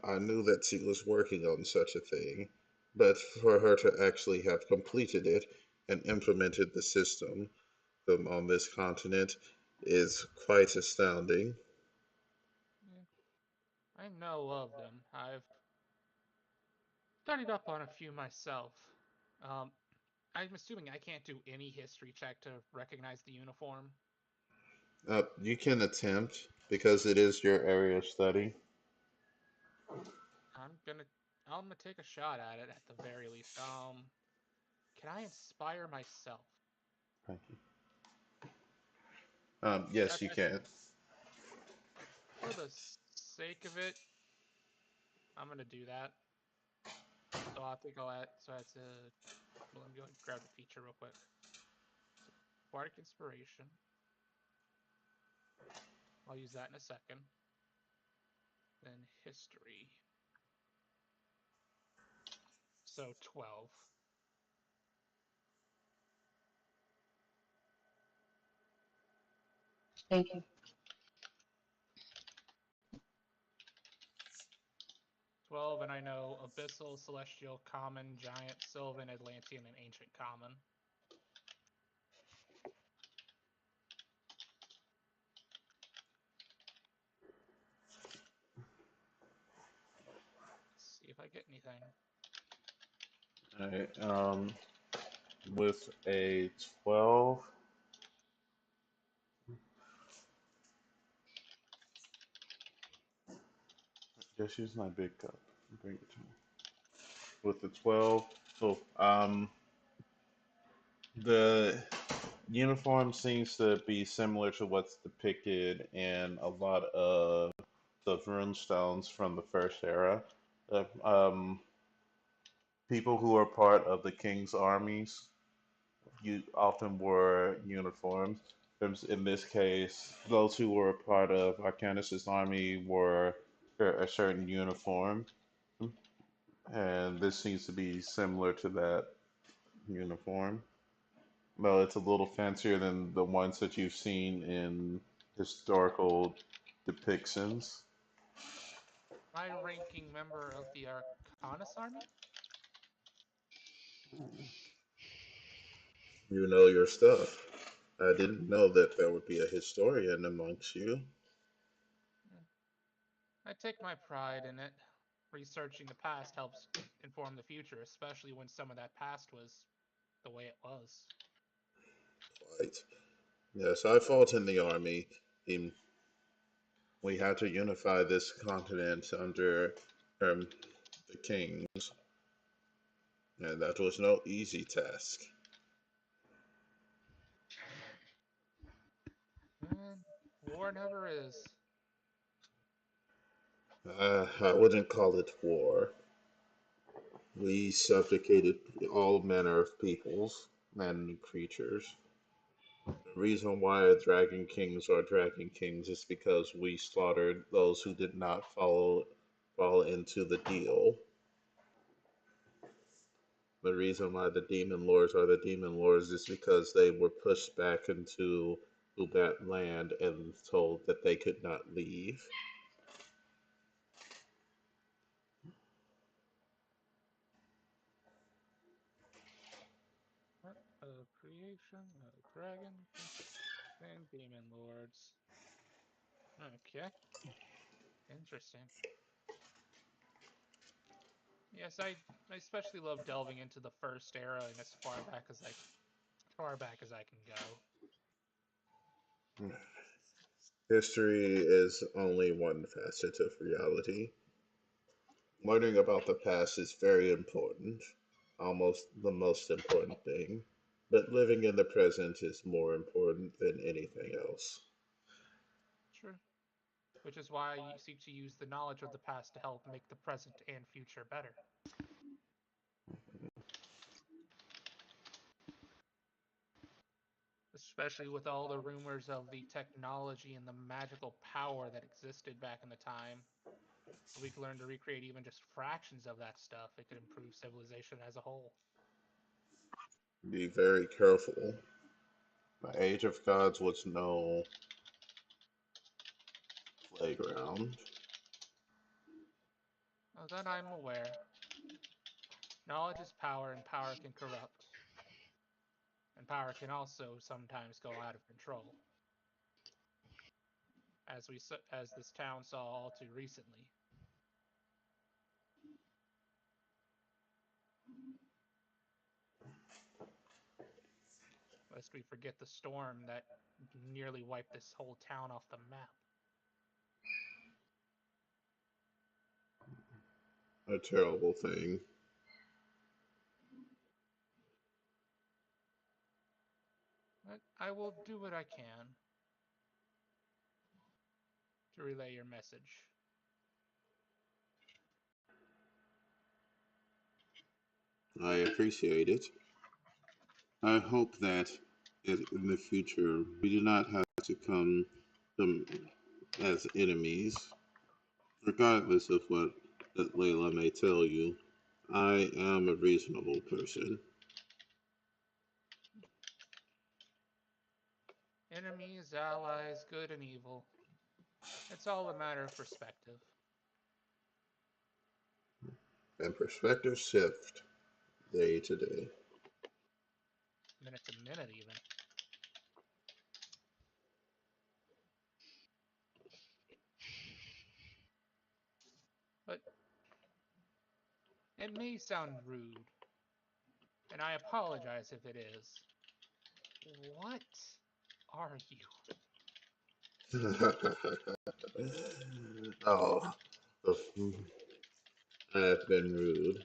I knew that she was working on such a thing, but for her to actually have completed it and implemented the system on this continent is quite astounding. Yeah, I know of them. I've studied up on a few myself. Um, I'm assuming I can't do any history check to recognize the uniform. You can attempt because it is your area of study. I'm gonna I'm gonna take a shot at it at the very least. Can I inspire myself? Thank you. Yes, That's you it. can. For the sake of it, I'm gonna do that. So I think I'll add. So that's a. Well, let me go and grab the feature real quick. So Bardic Inspiration. I'll use that in a second. Then History. So 12. Thank you. 12, and I know Abyssal, Celestial, Common, Giant, Sylvan, Atlantean, and Ancient Common. Let's see if I get anything. All right. With a 12, just use my big cup. Bring it to me. With the 12, so the uniform seems to be similar to what's depicted in a lot of the runestones from the first era. Uh, um, People who are part of the king's armies you often wore uniforms. In this case, those who were part of Arcanus's army wore a certain uniform, and this seems to be similar to that uniform. Well, it's a little fancier than the ones that you've seen in historical depictions. My ranking member of the Arcanus army? You know your stuff. I didn't know that there would be a historian amongst you. Hmm. I take my pride in it. Researching the past helps inform the future, especially when some of that past was the way it was. Right. Yes, I fought in the army. In We had to unify this continent under um, the kings, and that was no easy task. And war never is. I wouldn't call it war. We subjugated all manner of peoples and creatures. The reason why Dragon Kings are Dragon Kings is because we slaughtered those who did not fall into the deal. The reason why the Demon Lords are the Demon Lords is because they were pushed back into that land and told that they could not leave. Creation, dragon, and demon lords. Okay, interesting. Yes, I especially love delving into the first era and as far back as I can go. History is only one facet of reality. Learning about the past is very important, almost the most important thing, but living in the present is more important than anything else. True. Which is why I seek to use the knowledge of the past to help make the present and future better. Especially with all the rumors of the technology and the magical power that existed back in the time. If we could learn to recreate even just fractions of that stuff, it could improve civilization as a whole. Be very careful. The Age of Gods was no playground. Of that I'm aware. Knowledge is power, and power can corrupt. And power can also sometimes go out of control, as this town saw all too recently. Lest we forget the storm that nearly wiped this whole town off the map. A terrible thing. But I will do what I can. to relay your message. I appreciate it. I hope that in the future we do not have to come as enemies, regardless of what that Layla may tell you. I am a reasonable person. Enemies, allies, good and evil. It's all a matter of perspective. And perspectives shift day to day. Minute to minute, even. But it may sound rude, and I apologize if it is. What are you? Oh, I have been rude.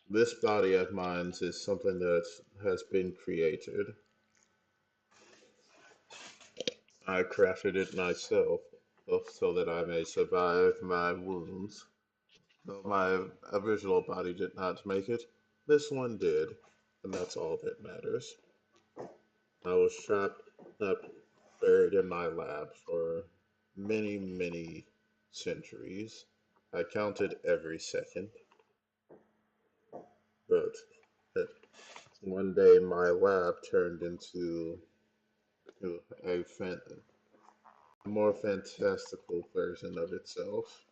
This body of mine is something that has been created. I crafted it myself so that I may survive my wounds. Though my original body did not make it, this one did, and that's all that matters. I was trapped up, buried in my lab for many, many centuries. I counted every second, but one day my lab turned into a more fantastical version of itself.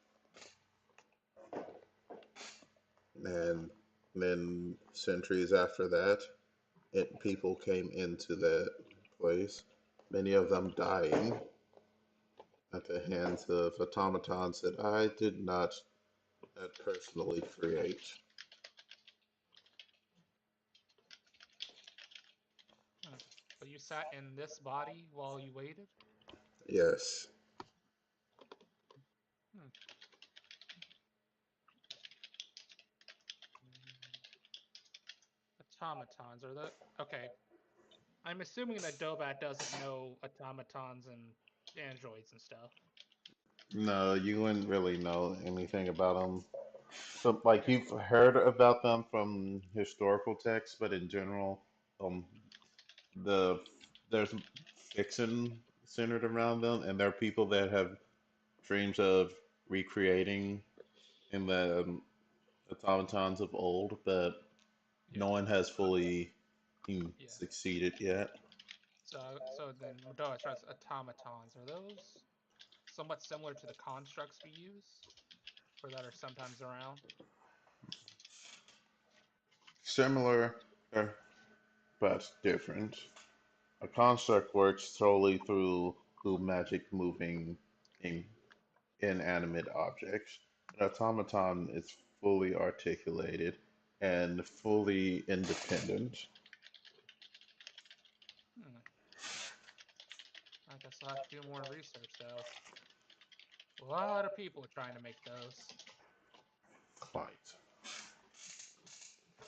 And then centuries after that, people came into that place, many of them dying at the hands of automatons that I did not personally create. Hmm. But you sat in this body while you waited? Yes. Hmm. Automatons are the okay. I'm assuming that Dobat doesn't know automatons and androids and stuff. No, you wouldn't really know anything about them. So, like, you've heard about them from historical texts, but in general, um, the there's fiction centered around them, and there are people that have dreams of recreating in the automatons of old, but Yeah, no one has fully yeah. succeeded yet. So then Dobat tries automatons. Are those somewhat similar to the constructs we use, or that are sometimes around? Similar, uh, but different. A construct works solely through magic moving in, inanimate objects. An automaton is fully articulated and fully independent. Hmm. I guess I'll have to do more research though. A lot of people are trying to make those. Quite.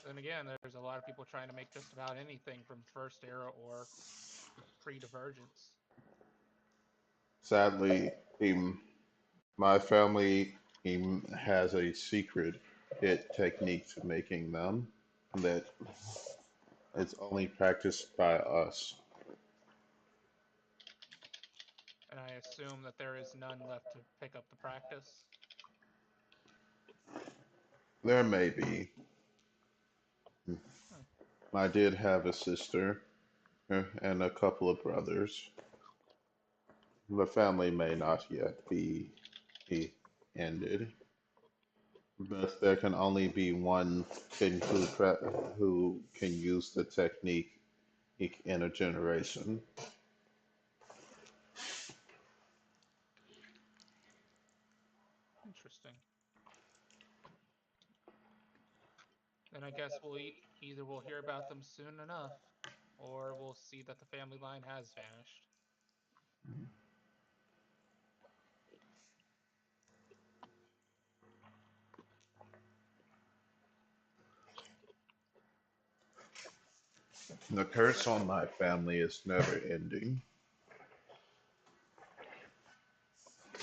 Then again, there's a lot of people trying to make just about anything from First Era or pre-Divergence. Sadly, my family has a secret technique to making them that is only practiced by us. And I assume that there is none left to pick up the practice. There may be. Hmm. I did have a sister and a couple of brothers. The family may not yet be ended, but there can only be one who can use the technique in a generation. Interesting. Then I guess either we'll hear about them soon enough, or we'll see that the family line has vanished. The curse on my family is never ending.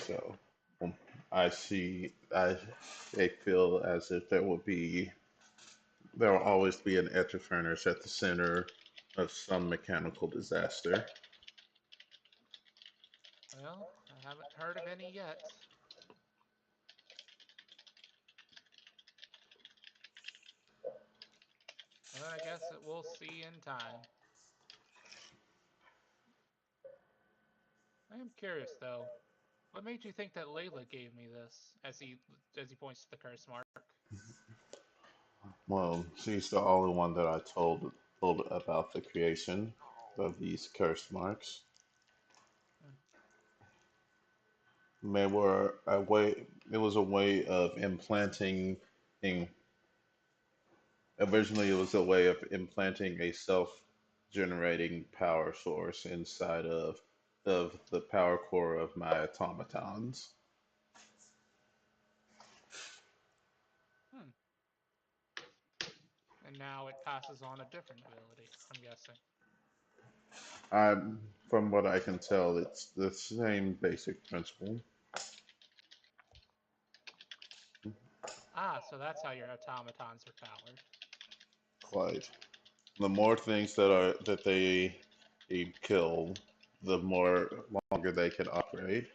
So I see. I feel as if there will always be an edge of furnace at the center of some mechanical disaster. Well, I haven't heard of any yet. But I guess it we'll see in time. I am curious though. What made you think that Layla gave me this? As he points to the curse mark. Well, she's the only one that I told about the creation of these curse marks. Hmm. They were a way. It was a way of implanting. In, Originally, it was a way of implanting a self-generating power source inside of the power core of my automatons. Hmm. And now it passes on a different ability, I'm guessing. I'm, from what I can tell, it's the same basic principle. Ah, so that's how your automatons are powered. Quite. The more things they kill, the more longer they can operate.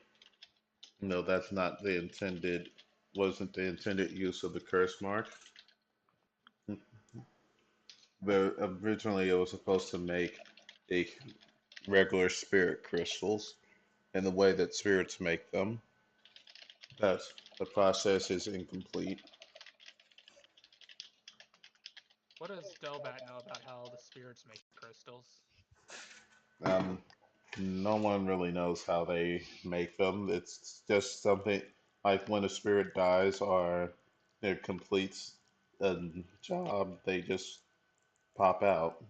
No, that's not the intended, wasn't the intended use of the curse mark. Originally, it was supposed to make a regular spirit crystals in the way that spirits make them. That's the process is incomplete. What does Delbat know about how the spirits make crystals? Um, no one really knows how they make them. It's just something like when a spirit dies or it completes a job, they just pop out.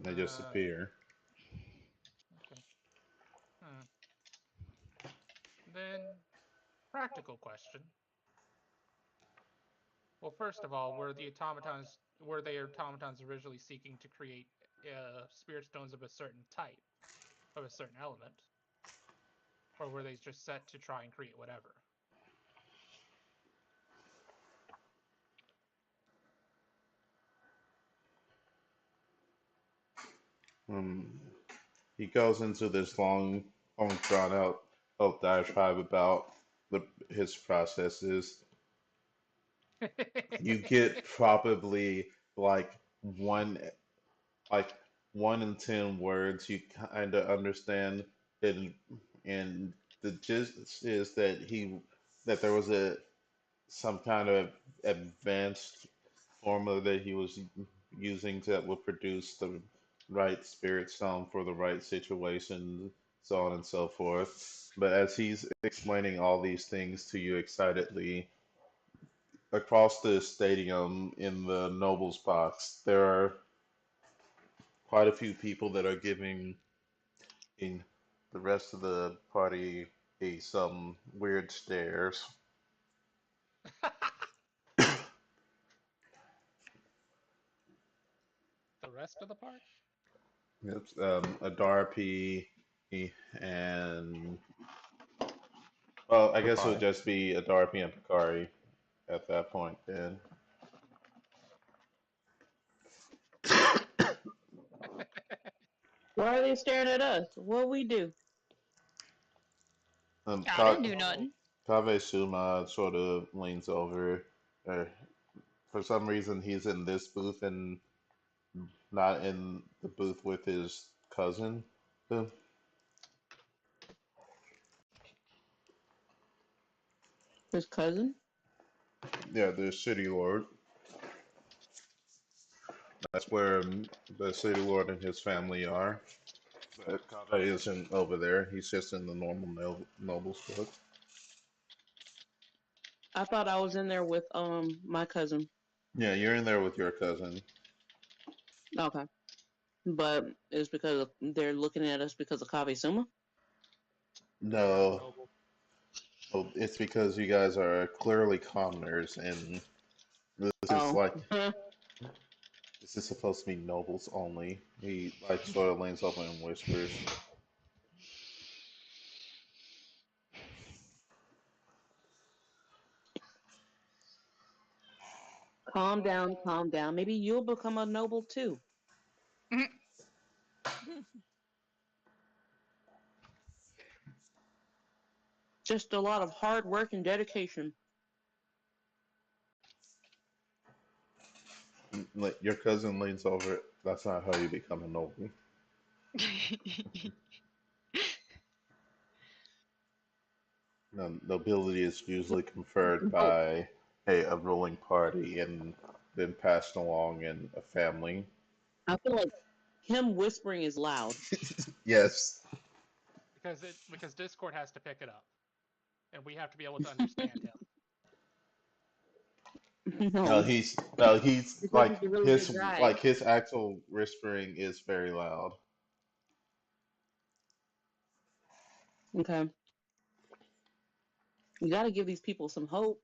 They just Uh, appear. okay. Hmm. Then, practical question. Well, first of all, were the automatons originally seeking to create spirit stones of a certain type, of a certain element, or were they just set to try and create whatever? Um, he goes into this long drawn out diatribe about his processes. You get probably like one like 1 in 10 words you kind of understand, and and the gist is that there was a some kind of advanced formula that he was using that would produce the right spirit stone for the right situation, so on and so forth. But as he's explaining all these things to you excitedly, across the stadium in the Nobles box, there are quite a few people that are giving the rest of the party some weird stares. The rest of the party? It's a Darpy and well, I guess it would Bakari. just be a Darpy and Picari at that point then. Why are they staring at us? What we do? I didn't Ka do Oh, nothing. Kave Suma sort of leans over. Uh, for some reason, he's in this booth and not in the booth with his cousin. So, His cousin? yeah, the city lord. That's where the city lord and his family are. But Kave isn't over there. He's just in the normal nobles book. I thought I was in there with my cousin. Yeah, you're in there with your cousin. Okay. But it's because they're looking at us because of Kave Suma? you're a No, noble. well, it's because you guys are clearly commoners, and this is Oh. like this is supposed to be nobles only. He like sort of leans over and whispers. Calm down, calm down. Maybe you'll become a noble too. Just a lot of hard work and dedication. Like your cousin leans over. That's not how you become a noble. No, nobility is usually conferred Oh, by a ruling party and then passed along in a family. I feel like him whispering is loud. Yes. because Discord has to pick it up, and we have to be able to understand him. No, No, he's because he's a really big guy. like his actual whispering is very loud. Okay, you got to give these people some hope.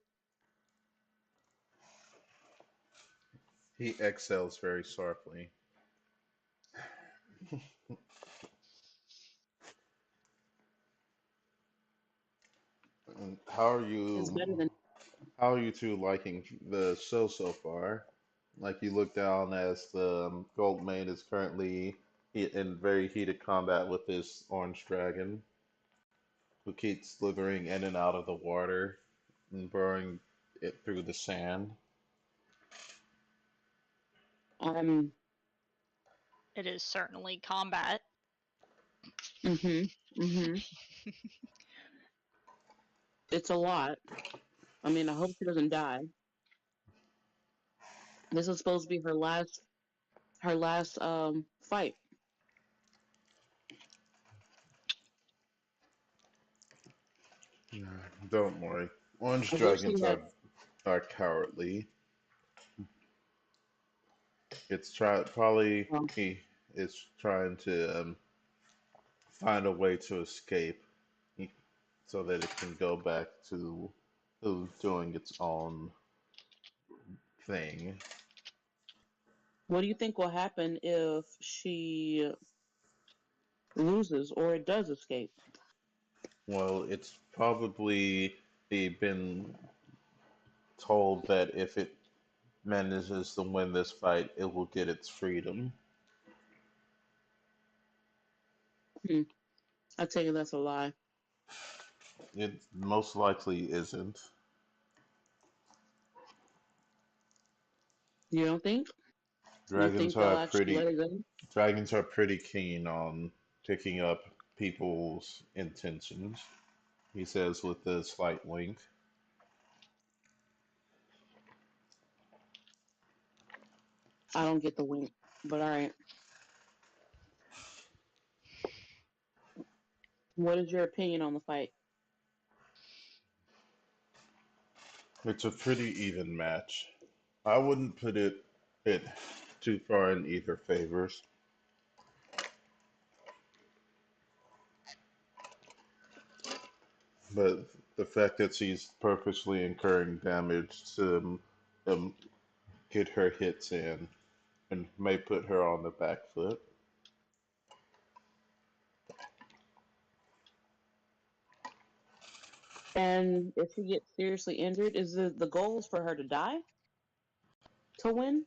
He exhales very sharply. And It's better than. how are you two liking the show so far? Like you look down as the gold main is currently in very heated combat with this orange dragon who keeps slithering in and out of the water and burrowing it through the sand. I'm. It is certainly combat. Mhm. Mhm. It's a lot. I mean, I hope she doesn't die. This is supposed to be her last. Her last fight. Don't worry. Orange I wish she dragons had. are cowardly. It's probably Well, he is trying to find a way to escape so that it can go back to doing its own thing. what do you think will happen if she loses or it does escape? Well, it's probably been told that if it manages to win this fight, it will get its freedom. Hmm. I tell you, that's a lie. It most likely isn't. You don't think? You Dragons think they'll are actually let pretty it go? dragons are pretty keen on picking up people's intentions. He says with a slight wink. I don't get the wink, but all right. What is your opinion on the fight? It's a pretty even match. I wouldn't put it too far in either favors, but the fact that she's purposely incurring damage to um, get her hits in and may put her on the back foot. And if she gets seriously injured, is the goal is for her to die to win,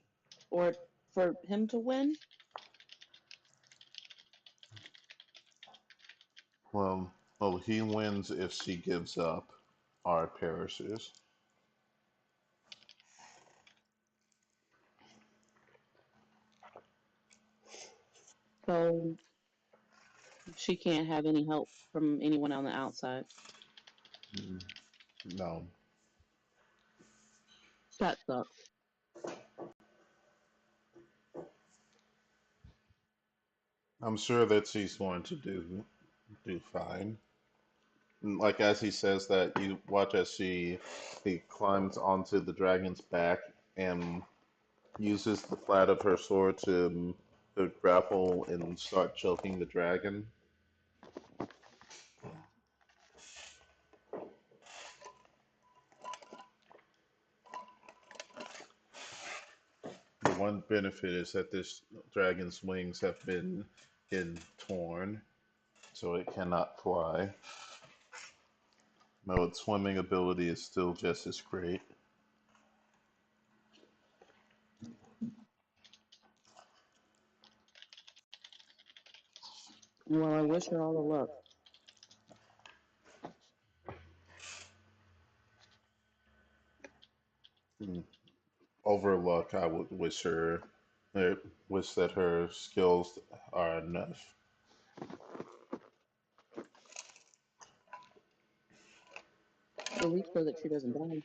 or for him to win? Well, he wins if she gives up or perishes. So she can't have any help from anyone on the outside. Mm, no, That sucks. I'm sure that she's going to do fine. Like as he says that, you watch as he climbs onto the dragon's back and uses the flat of her sword to grapple and start choking the dragon. The one benefit is that this dragon's wings have been torn, so it cannot fly. No, its swimming ability is still just as great. Well, I wish her all the luck. Mm. Overlook, I would wish her, I wish that her skills are enough. At least so that she doesn't die.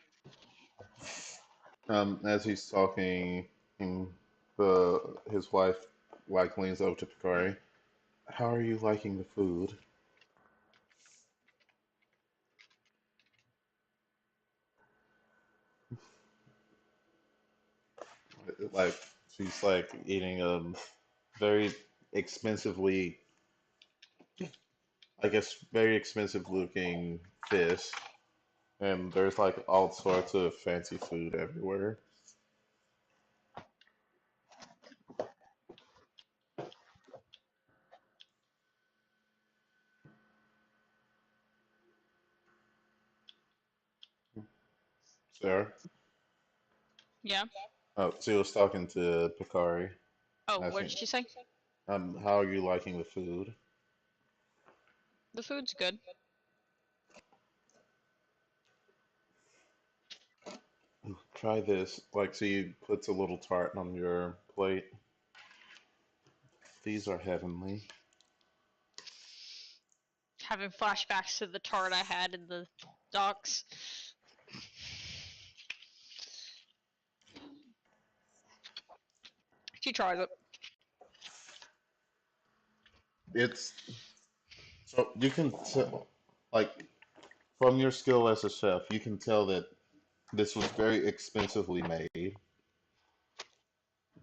As he's talking, the his wife like leans over to Picari. How are you liking the food? Like she's like eating a very expensively, I guess, very expensive looking fish, and there's like all sorts of fancy food everywhere. Sarah, Yeah. oh, she was talking to Picari. Oh, I what think. did she say? How are you liking the food? The food's good. Try this. Like, she puts a little tart on your plate. These are heavenly. Having flashbacks to the tart I had in the docks. She tries it. It's so you can tell, like, from your skill as a chef, you can tell that this was very expensively made.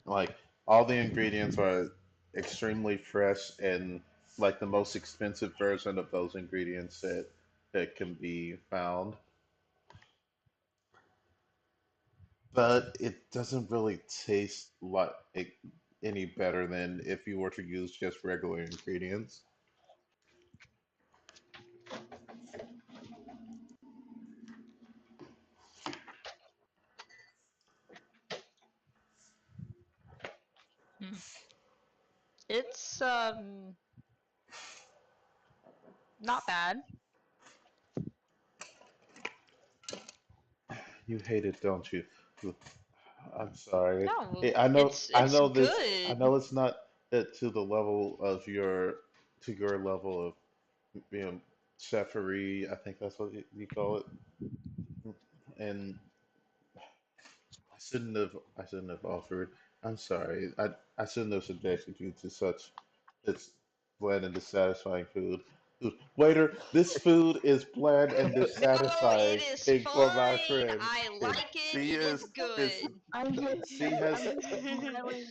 Like, all the ingredients are extremely fresh and like the most expensive version of those ingredients that can be found. But it doesn't really taste like any better than if you were to use just regular ingredients. Hmm. It's not bad. You hate it, don't you? I'm sorry. No, Hey, I know, I it's know this. I good. know it's not to the level of your level of being chefery. I think that's what you call it. And I shouldn't have offered. I'm sorry. I shouldn't have subjected you to such this bland and dissatisfying food. Waiter, this food is bland and No, it dissatisfying is for my fine. friend. I And like it. she It is is good. she I'm has just smiling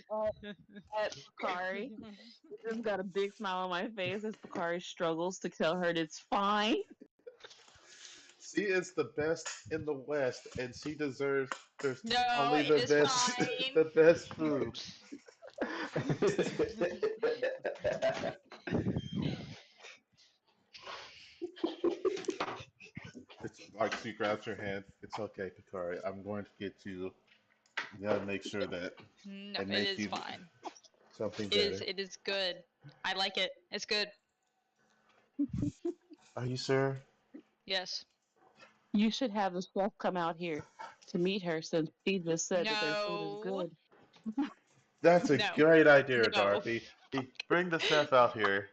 at Bakari. Just got a big smile on my face as Bakari struggles to tell her it's fine. she is the best in the West, and she deserves there's No, only it the is best fine. the best food. It's like she grabs her hand. It's okay, Picari. I'm going to get you. You gotta make sure that No, I it make is you fine. something It is better. it is good. I like it. It's good. Are you sure? Yes. You should have the chef come out here to meet her since she just said that their food is No. good. That's a No. great idea, No. Dorothy. Bring the chef out here.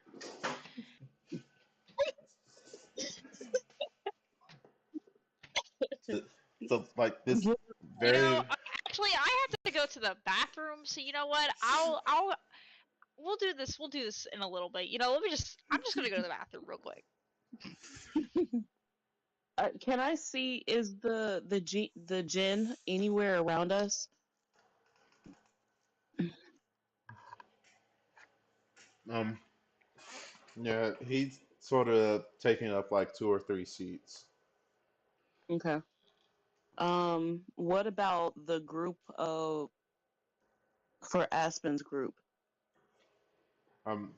To, to like this Give- You know, very. actually I have to go to the bathroom, so you know what? We'll do this in a little bit. I'm just gonna go to the bathroom real quick. Can I see is the gin anywhere around us? Um. Yeah, he's sort of taking up like two or three seats. Okay. What about the group of for Aspen's group? Um.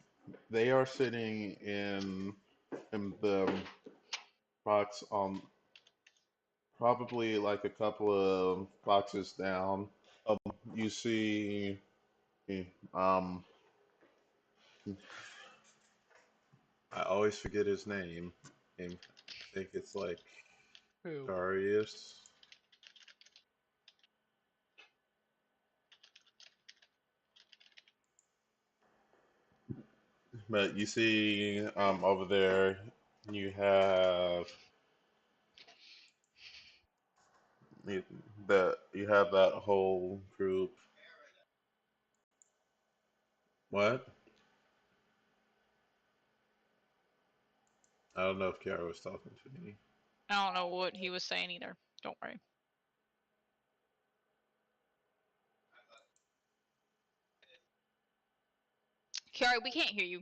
They are sitting in the box on probably like a couple of boxes down. Um, you see, um, I always forget his name. And I think it's like Who? Darius. But you see, over there, you have you, you have that whole group. What? I don't know if Kiara was talking to me. I don't know what he was saying either. Don't worry. Kiara, we can't hear you.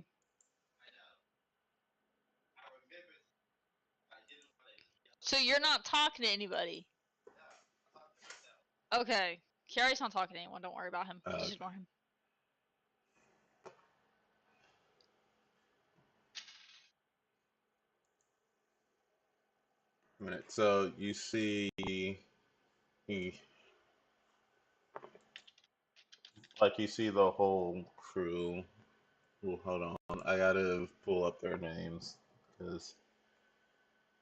So you're not talking to anybody. Okay. Kiara's not talking to anyone. Don't worry about him. Just ignore him. A minute. So you see, he, like you see the whole crew. Well, hold on. I gotta pull up their names because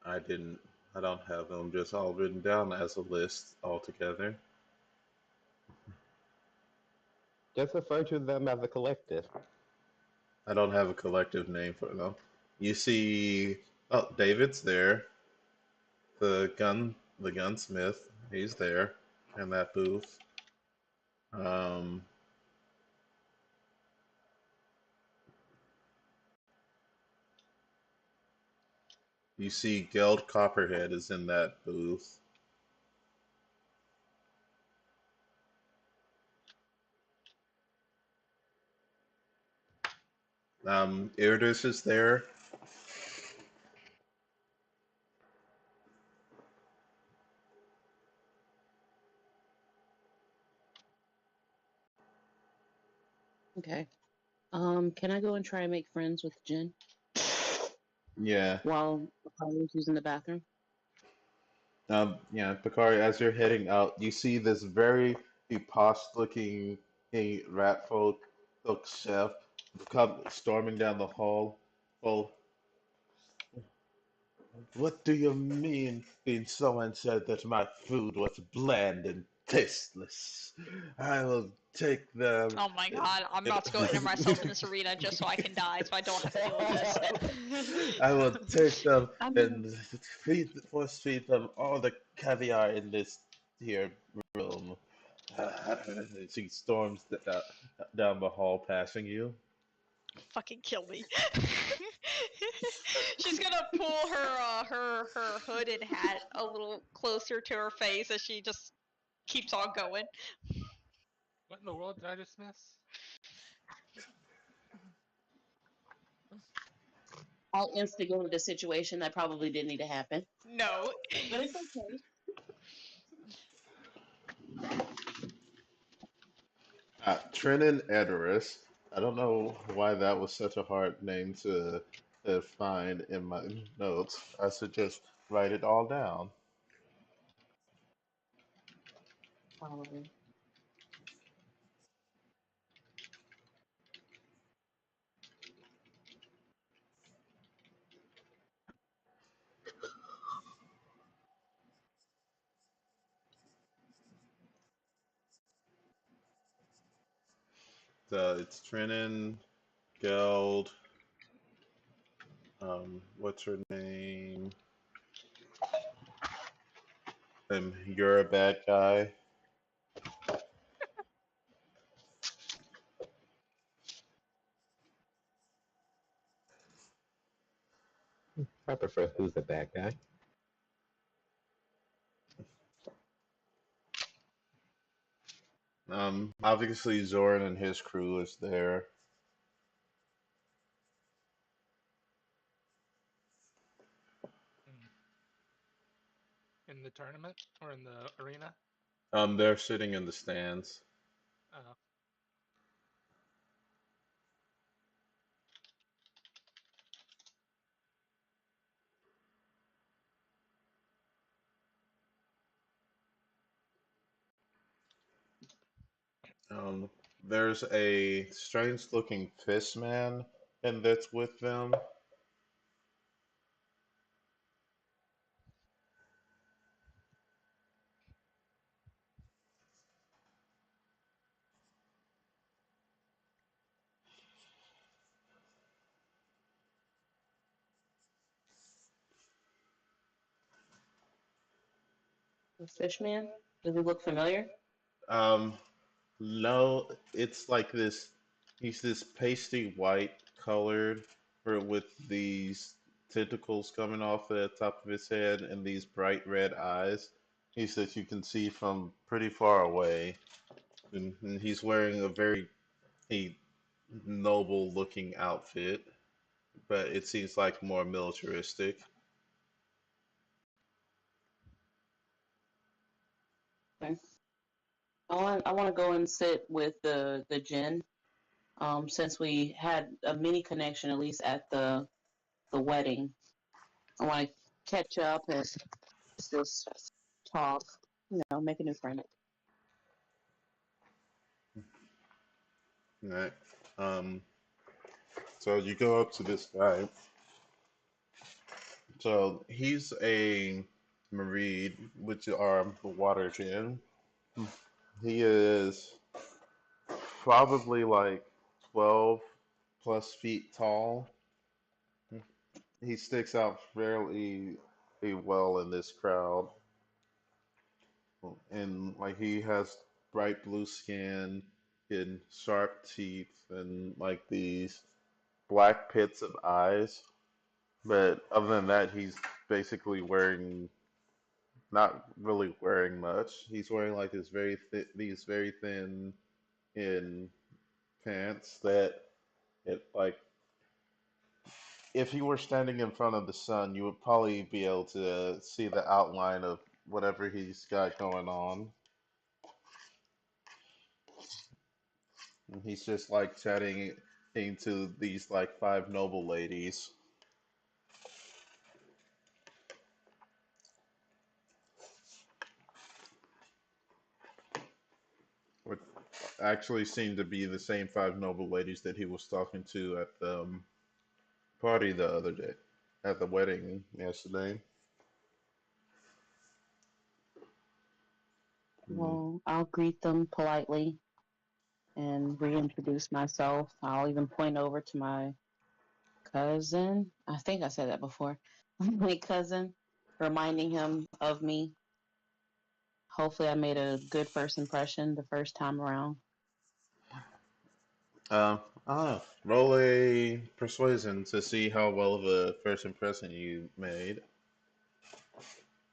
I didn't. I don't have them just all written down as a list altogether. Just refer to them as a collective. I don't have a collective name for them. You see, oh, David's there. The gunsmith. He's there in that booth. Um, you see, Geld Copperhead is in that booth. Irdis is there. Okay. Can I go and try and make friends with Jen Yeah. while I was using the bathroom? Yeah, Bakari, as you're heading out, you see this very posh looking rat folk chef come storming down the hall. Well, what do you mean being someone said that my food was bland and tasteless? I will take them. Oh my god, I'm about to go enter myself in this arena just so I can die, so I don't have to deal with this. I will take them I mean, and force feed them all the caviar in this here room. She storms down the hall, passing you. Fucking kill me. She's gonna pull her hood and hat a little closer to her face as she just keeps on going. What in the world did I just miss? I'll instigate a situation that probably didn't need to happen, No. but it's okay. Trenin Edoris. I don't know why that was such a hard name to find in my notes. I should just write it all down. Um, So it's Trenin, Geld. What's her name? You're a bad guy. I prefer who's the bad guy. Obviously Zoran and his crew is there. Hmm. In the tournament or in the arena? They're sitting in the stands. Uh, Um, there's a strange looking fish man and that's with them. The Fishman? Does he look familiar? Um, no, it's like this. He's this pasty white colored, or with these tentacles coming off the top of his head and these bright red eyes. He says you can see from pretty far away, and he's wearing a noble looking outfit, but it seems like more militaristic. Okay. I want to go and sit with the Jinn. Since we had a mini connection, at least at the wedding, I want to catch up and just talk. Make a new friend. Right. Um, so you go up to this guy. So he's a Mareed, which are the water gin. He is probably like 12 plus feet tall. He sticks out fairly well in this crowd. And like he has bright blue skin and sharp teeth and like these black pits of eyes. But other than that, he's basically wearing not really wearing much. He's wearing like these very thin in pants that it like if you were standing in front of the sun, you would probably be able to see the outline of whatever he's got going on. And he's just like chatting into these like five noble ladies, which actually seem to be the same five noble ladies that he was talking to at the party the other day, at the wedding yesterday. Mm. Well, I'll greet them politely and reintroduce myself. I'll even point over to my cousin. I think I said that before. My cousin, reminding him of me. Hopefully, I made a good first impression the first time around. Roll a persuasion to see how well of a first impression you made.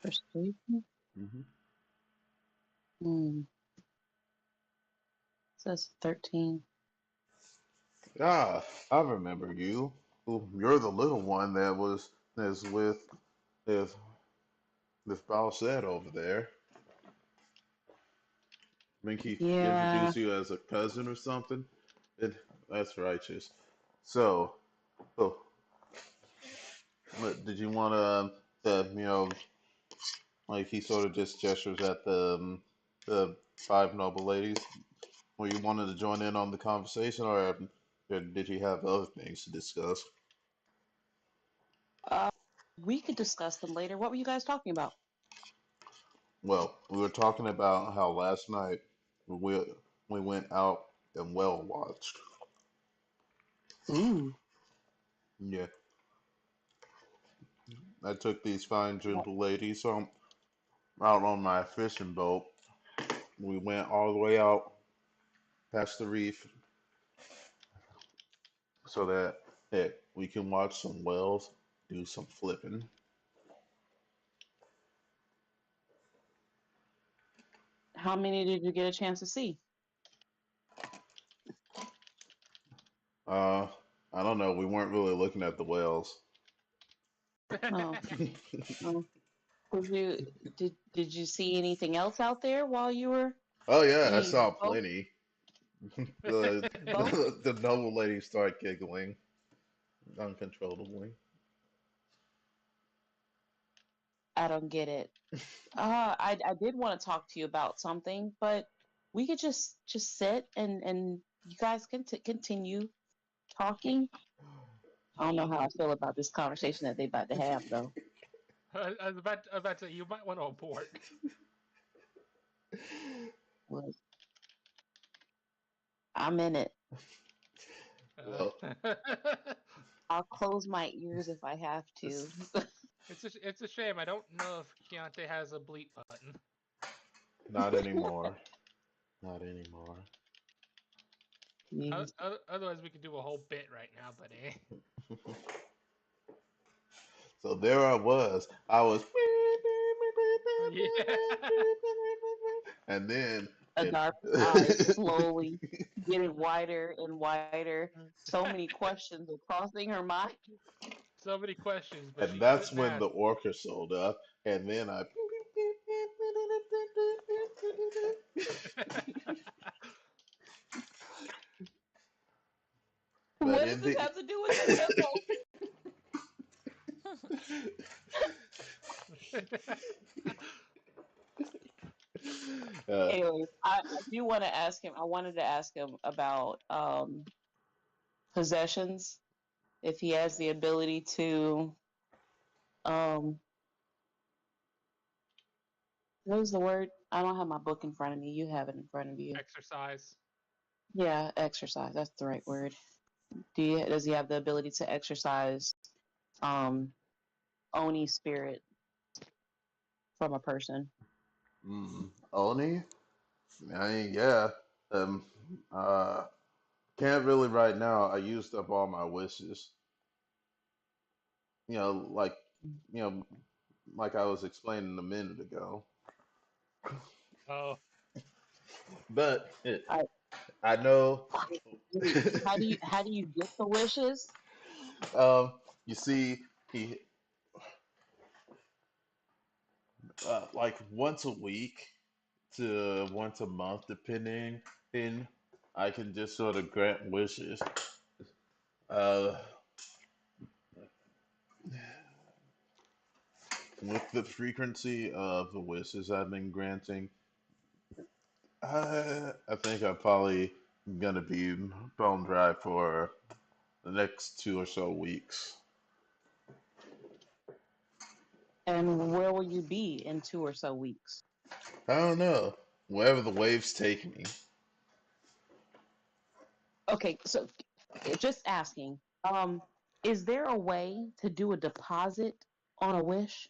Persuasion? Hmm. Hmm. Says 13. Ah, I remember you. Ooh, you're the little one that's with with Balset over there. I think he Yeah. introduced you as a cousin or something. That's righteous. So, oh, did you want like he sort of just gestures at the five noble ladies? Or you wanted to join in on the conversation, or did you have other things to discuss? Uh, we could discuss them later. What were you guys talking about? Well, we were talking about how last night we we went out and well watched. Ooh. Yeah, I took these fine gentle ladies out on my fishing boat. We went all the way out past the reef so that we can watch some whales do some flipping. How many did you get a chance to see? Uh, I don't know. We weren't really looking at the whales. Oh, oh. Did you see anything else out there while you were Oh yeah, I in your saw boat? plenty. the, Boat? the noble lady started giggling uncontrollably. I don't get it. I did want to talk to you about something, but we could just sit and you guys can continue talking. I don't know how I feel about this conversation that they about to have though. I was about to say, you might want to abort. Look, I'm in it. Uh, Well, I'll close my ears if I have to. it's a shame. I don't know if Keontae has a bleep button. Not anymore. Not anymore. Jeez. Otherwise, we could do a whole bit right now, but eh. So there I was. I was, Yeah. and then it. Adar's eyes slowly getting wider and wider. So many questions are crossing her mind. So many questions, but And she that's couldn't when the ask. orca showed up, and then I. But What does in this the have to do with the temple? uh, Anyways, I do want to ask him. I wanted to ask him about possessions. If he has the ability to um, what is the word? I don't have my book in front of me. You have it in front of you. Exercise. Yeah, exercise. That's the right word. Does he have the ability to exercise um Oni spirit from a person? Oni, I mean, yeah. Um, uh, can't really right now. I used up all my wishes. You know, like you know, like I was explaining a minute ago. Oh, But I, I know. how do you get the wishes? You see, he like once a week to once a month, depending. And I can just sort of grant wishes. Uh, with the frequency of the wishes I've been granting, I think I'm probably gonna be bone dry for the next 2 or so weeks. And where will you be in 2 or so weeks? I don't know. Wherever the waves take me. Okay, so just asking, is there a way to do a deposit on a wish?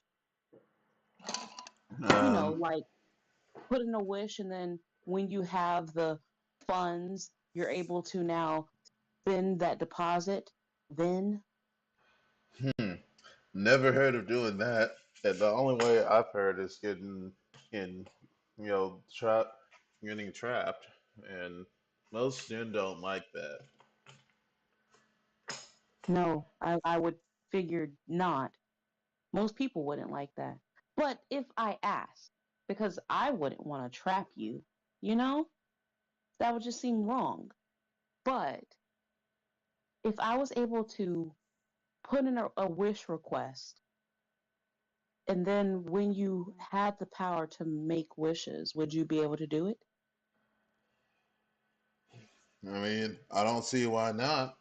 Um, Like put in a wish, and then when you have the funds, you're able to now send that deposit. Then hmm. Never heard of doing that. And the only way I've heard is in, trap, getting trapped. And most men don't like that. no, I would figure not. Most people wouldn't like that. But if I ask, because I wouldn't want to trap you, you know, that would just seem wrong. But if I was able to put in a wish request, and then when you had the power to make wishes, would you be able to do it? I mean, I don't see why not.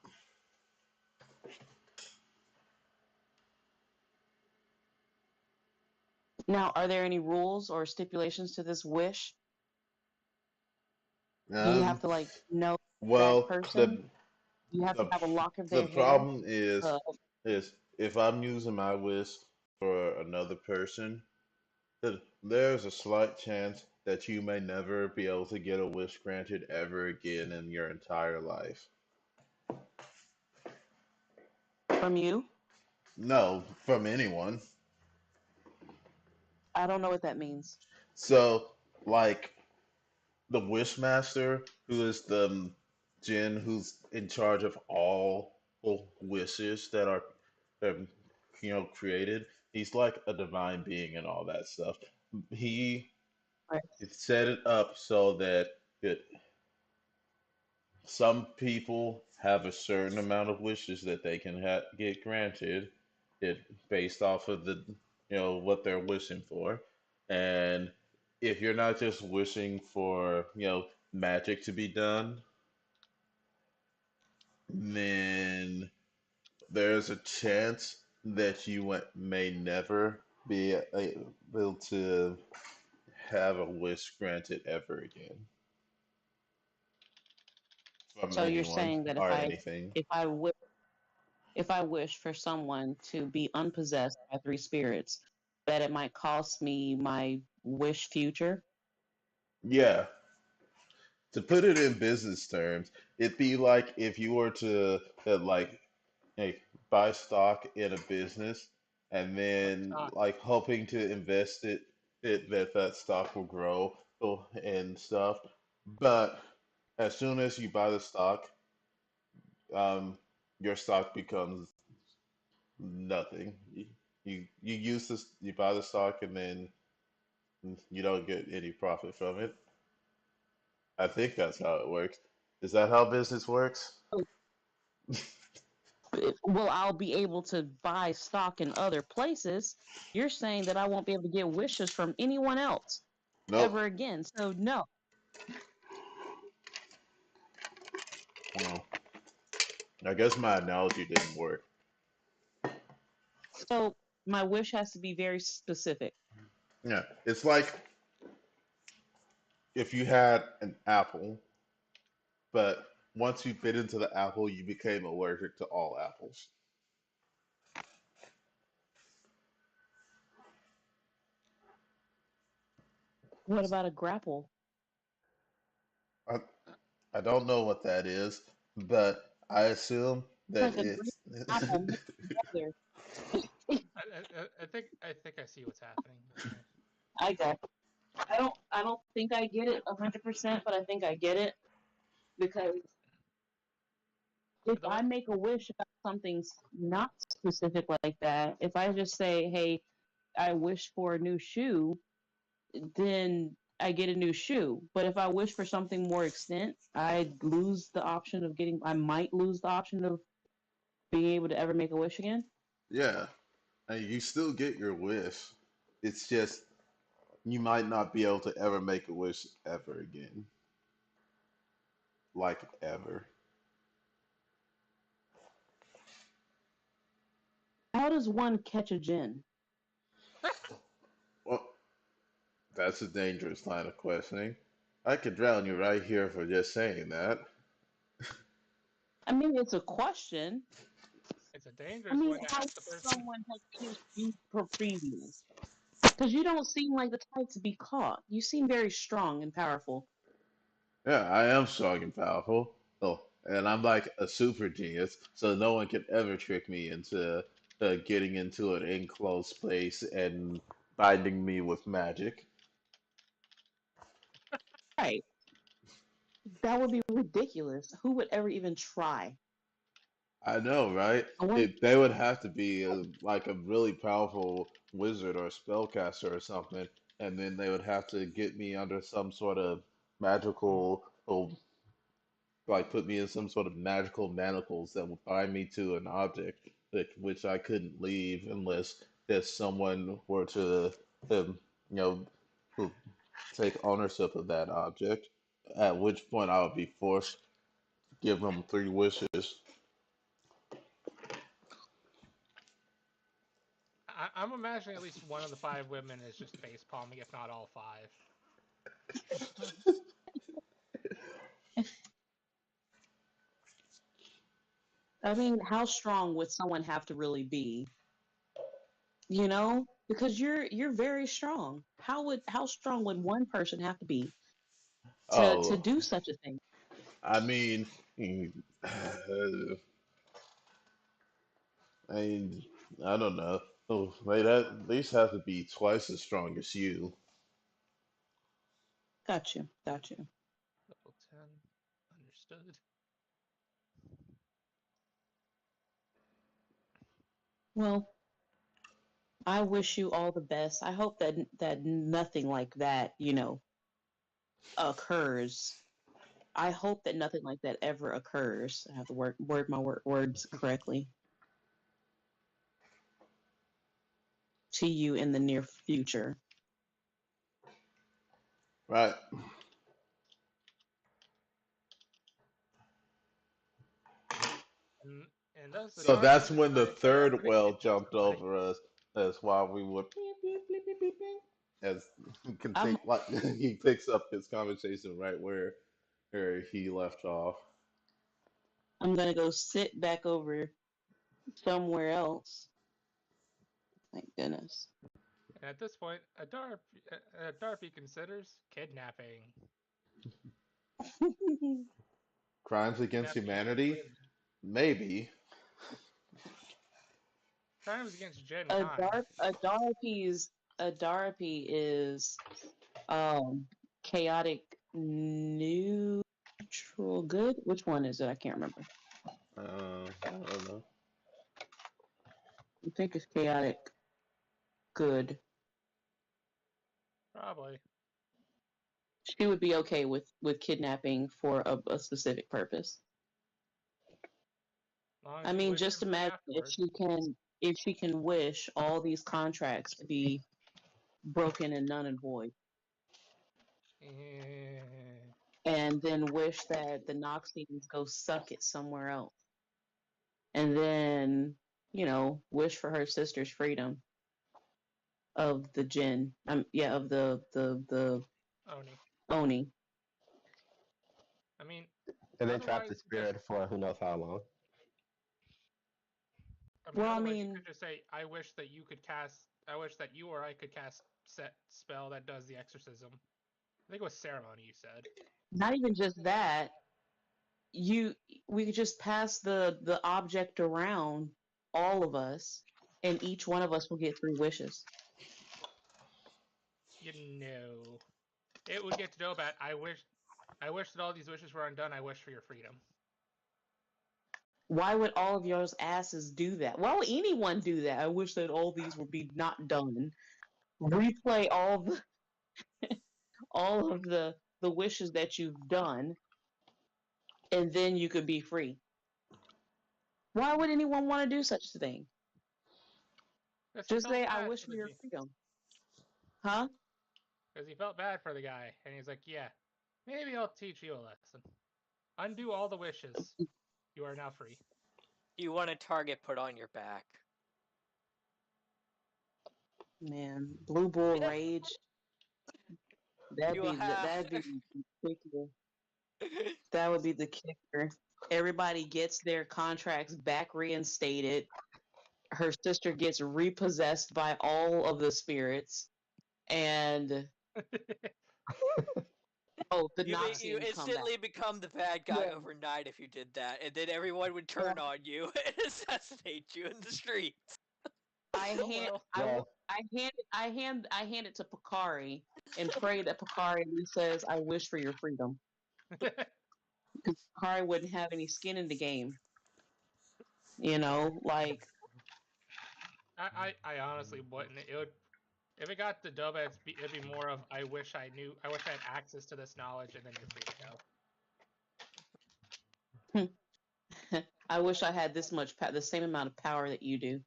Now, are there any rules or stipulations to this wish? Do you Um, have to know that well, person? Do you have to the have a lock of the their hair? problem Uh, is if I'm using my wish for another person, there's a slight chance that you may never be able to get a wish granted ever again in your entire life. from you? No, from anyone. I don't know what that means. So, like the Wishmaster, who is the Jinn who's in charge of all wishes that are, um, created. He's like a divine being and all that stuff. He Right. set it up so that some people have a certain amount of wishes that they can get granted, based off of the what they're wishing for, and if you're not just wishing for magic to be done, then there's a chance that you may never be able to have a wish granted ever again from So you're anyone saying that or anything. if I wish if I wish for someone to be unpossessed by three spirits, that it might cost me my wish future? Yeah, to put it in business terms, it'd be like if you were to hey, buy stock in a business and What then stock? like hoping to invest that stock will grow and stuff. But as soon as you buy the stock, um, your stock becomes nothing. You use this, you buy the stock and then you don't get any profit from it. I think that's how it works. Is that how business works? Well, I'll be able to buy stock in other places. You're saying that I won't be able to get wishes from anyone else Nope. ever again. So no. Well, I guess my analogy didn't work. So my wish has to be very specific. Yeah, it's like if you had an apple, but once you bit into the apple, you became allergic to all apples. What about a grapple? I, I don't know what that is, but I assume that Like a green it's. apple mixed together. I think I see what's happening here. I got. I don't think I get it 100%, but I think I get it because if The way I make a wish about something not specific like that, if I just say, "Hey, I wish for a new shoe," then I get a new shoe. But if I wish for something more extent, I lose the option of getting. I might lose the option of being able to ever make a wish again. Yeah, and you still get your wish. It's just you might not be able to ever make a wish ever again, like ever. How does one catch a gin? Well, that's a dangerous line of questioning. I could drown you right here for just saying that. I mean, it's a question. it's a I dangerous mean, one to how ask would the person. someone have used you for previous? Because you don't seem like the type to be caught. You seem very strong and powerful. Yeah, I am strong and powerful. Oh, and I'm like a super genius, so no one can ever trick me into getting into an enclosed place and binding me with magic. Right. That would be ridiculous. Who would ever even try? I know, right? I want They would have to be like a really powerful wizard or spellcaster or something, and then they would have to get me under some sort of magical, like put me in some sort of magical manacles that would bind me to an object which I couldn't leave unless if someone were to, you know, take ownership of that object. At which point I would be forced to give them three wishes. I'm imagining at least one of the five women is just face palming, if not all five. I mean, how strong would someone have to really be? You know? Because you're very strong. How strong would one person have to be to Oh, do such a thing? I mean, I mean, I don't know. Oh, they'd at least have to be twice as strong as you. Got you. Got you. Level 10. Understood. Well, I wish you all the best. I hope that nothing like that, occurs. I hope that nothing like that ever occurs. I have to word my words correctly to you in the near future. Right. And thus the So that's content is when the very chaotic. third It whale feels jumped like over us. That's why we would beep, beep, beep, beep, beep, beep, as he can I'm take like he picks up his conversation right where he left off. I'm gonna go sit back over somewhere else. Thank goodness. And at this point, a Darpy considers kidnapping. Crimes against Kidnapping an humanity? women. Maybe. Crimes against Gen a kind. Darpy is chaotic neutral good. Which one is it? I can't remember. I don't know. I think it's chaotic good. Probably. She would be okay with kidnapping for a specific purpose. As long as I you mean, wish just him free imagine afterwards. if she can wish all these contracts to be broken and none and void, Eh, and then wish that the Noxians go suck it somewhere else, and then wish for her sister's freedom of the Jinn. Of the Oni. Oni. I mean, And then trap otherwise the you could. spirit for who knows how long. I mean, Well, I otherwise you mean, could just say, "I wish that you could cast. I wish that you or I could cast set spell that does the exorcism." I think it was ceremony. You said. not even just that. We could just pass the object around, all of us, and each one of us will get 3 wishes. You know, it would get to know about. I wish that all these wishes were undone. I wish for your freedom. Why would all of yours asses do that? Why would anyone do that? I wish that all these would be not done. Replay all of the wishes that you've done, and then you could be free. Why would anyone want to do such a thing? Because he Just felt say, I bad wish for for the your freedom. Huh? Because he felt bad for the guy, and he's like, "Yeah, maybe I'll teach you a lesson. Undo all the wishes. You are now free." You want a target put on your back. Man, Blue Bull Rage. You have. That'd be ridiculous. That would be the kicker. Everybody gets their contracts back reinstated. Her sister gets repossessed by all of the spirits, and the You Noxians come back. instantly become the bad guy overnight if you did that, and then everyone would turn on you and assassinate you in the streets. I hand well. I hand it to Pakari and pray that Pakari says, "I wish for your freedom." Because Pakari wouldn't have any skin in the game. Like I honestly wouldn't. It would if it got to dub. It'd be more of I wish I knew. I wish I had access to this knowledge, and then you're free to go. I wish I had this much the same amount of power that you do.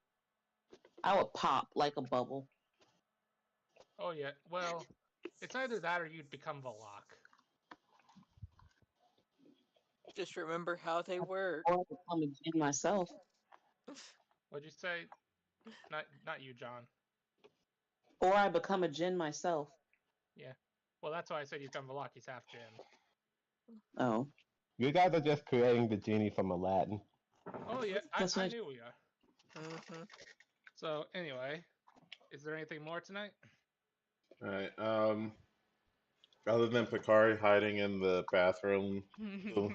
I would pop like a bubble. Oh yeah. Well, it's either that or you'd become Valak. Just remember how they work. Or I become a Jinn myself. What'd you say? Not you, John. Or I become a Jinn myself. Yeah. Well, that's why I said you become Valak. He's half Jinn. Oh. You guys are just creating the genie from Aladdin. Oh yeah, I knew we are. Mm-hmm. So anyway, is there anything more tonight? All right. Other than Picard hiding in the bathroom, you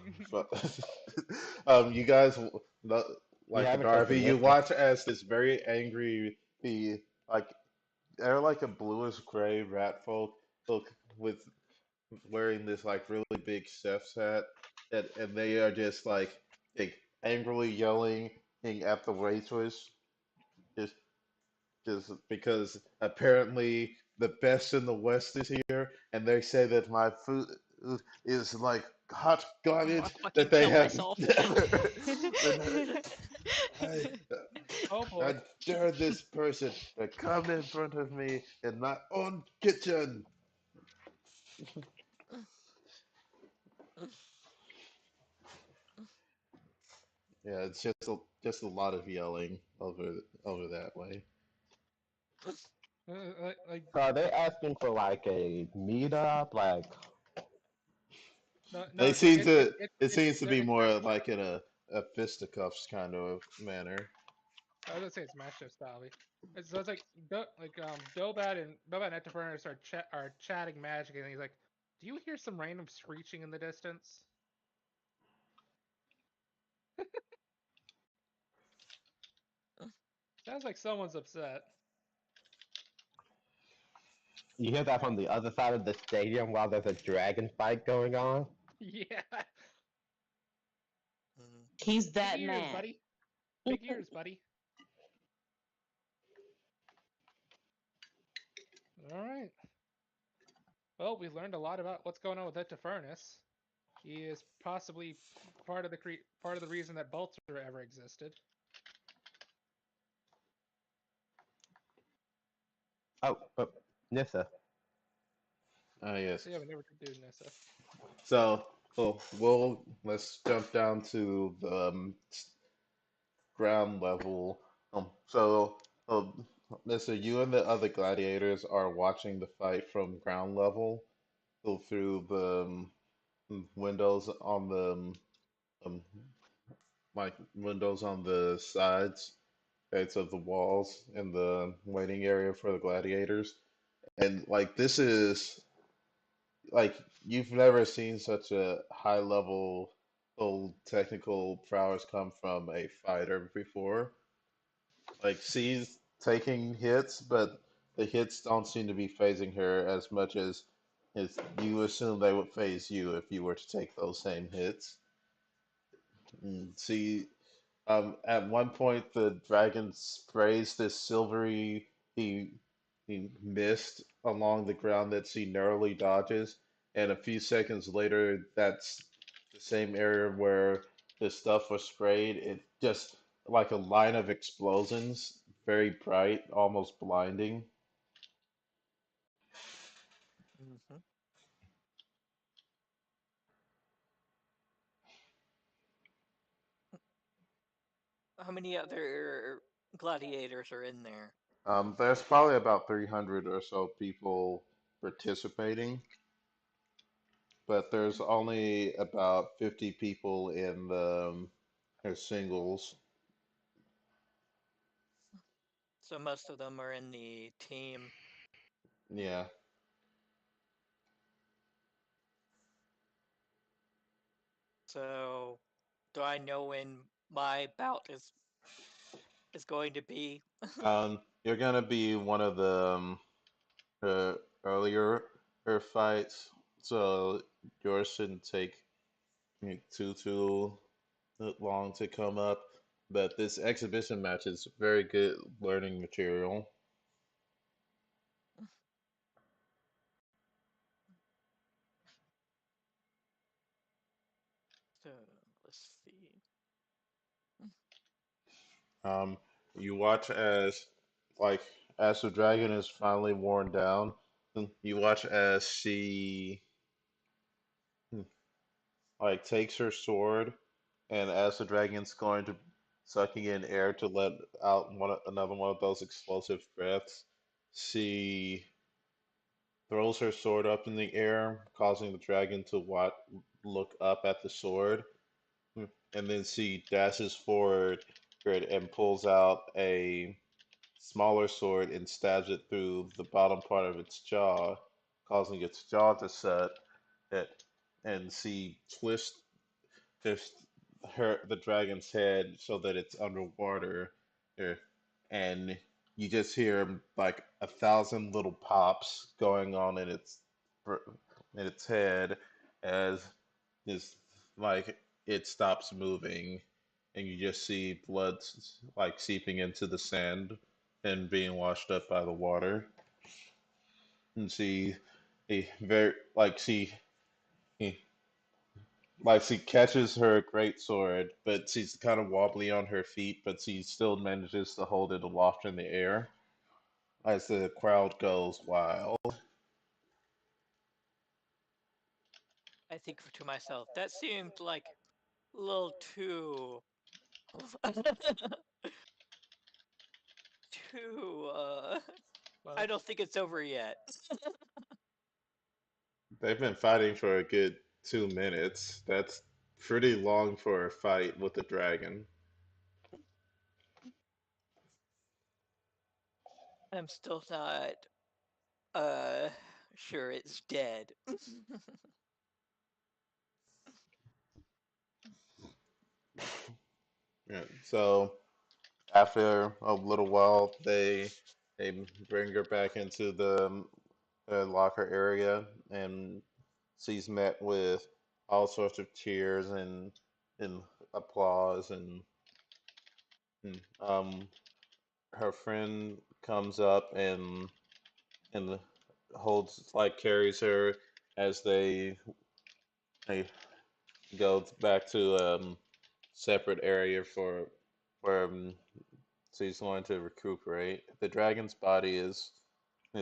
guys, We like the haven't taken Darby, you liquor. watch as this very angry, like they're like a bluish gray rat folk with wearing this like really big chef's hat, and they are just like angrily yelling at the waitress, just just because apparently the best in the West is here, and they say that my food is like hot I'm gonna garbage fucking that they kill have myself. never. that I, Oh boy. I dare this person to come in front of me in my own kitchen. Yeah, it's just a lot of yelling over that way. Like So are they asking for like a meetup? Like, no, They no. So seem to. it It seems to be it's more like in a fisticuffs kind of manner. I was gonna say it's matchup style. So it's like Dobat and Ectofurnace are chatting magic, and he's like, "Do you hear some random screeching in the distance?" Sounds like someone's upset. You hear that from the other side of the stadium while there's a dragon fight going on? Yeah, Mm. He's big that ears, mad. buddy. Big ears, buddy. All right. Well, we learned a lot about what's going on with Ectofurnace. He is possibly part of the reason that Balter ever existed. Oh, Nissa. Yes. Yeah, we never could do Nissa. So, let's jump down to the ground level. So, Mister, you and the other gladiators are watching the fight from ground level, so through the windows on the um, like windows on the sides of the walls in the waiting area for the gladiators. And like this is like you've never seen such a high level technical prowess come from a fighter before. Like she's taking hits, but the hits don't seem to be phasing her as much as you assume they would phase you if you were to take those same hits. See, at one point, the dragon sprays this silvery he mist along the ground that she narrowly dodges, and a few seconds later, that's the same area where the stuff was sprayed. It just like a line of explosions, very bright, almost blinding. Hmm. How many other gladiators are in there? There's probably about 300 or so people participating, but there's only about 50 people in the singles. So most of them are in the team. Yeah. So do I know when my bout is going to be? You're gonna be one of the uh, earlier fights, so yours shouldn't take too long to come up. But this exhibition match is very good learning material. So let's see. Um, you watch as like as the dragon is finally worn down. You watch as she like takes her sword, and as the dragon's going to sucking in air to let out another one of those explosive breaths, she throws her sword up in the air, causing the dragon to look up at the sword, and then she dashes forward and pulls out a smaller sword and stabs it through the bottom part of its jaw, causing its jaw to set. It, and she twists just the dragon's head so that it's underwater, uh, and you just hear like 1,000 little pops going on in its head as just like it stops moving, and you just see blood like seeping into the sand and being washed up by the water, and see a very like see like she catches her great sword, but she's kind of wobbly on her feet, but she still manages to hold it aloft in the air as the crowd goes wild. I think to myself, that seemed like a little too too I Well, don't think it's over yet. They've been fighting for a good 2 minutes. That's pretty long for a fight with a dragon. I'm still not sure it's dead. Yeah. So after a little while, they bring her back into the locker area, and she's met with all sorts of cheers and applause, and her friend comes up and holds like carries her as they go back to separate area for where she's going to recuperate. The dragon's body is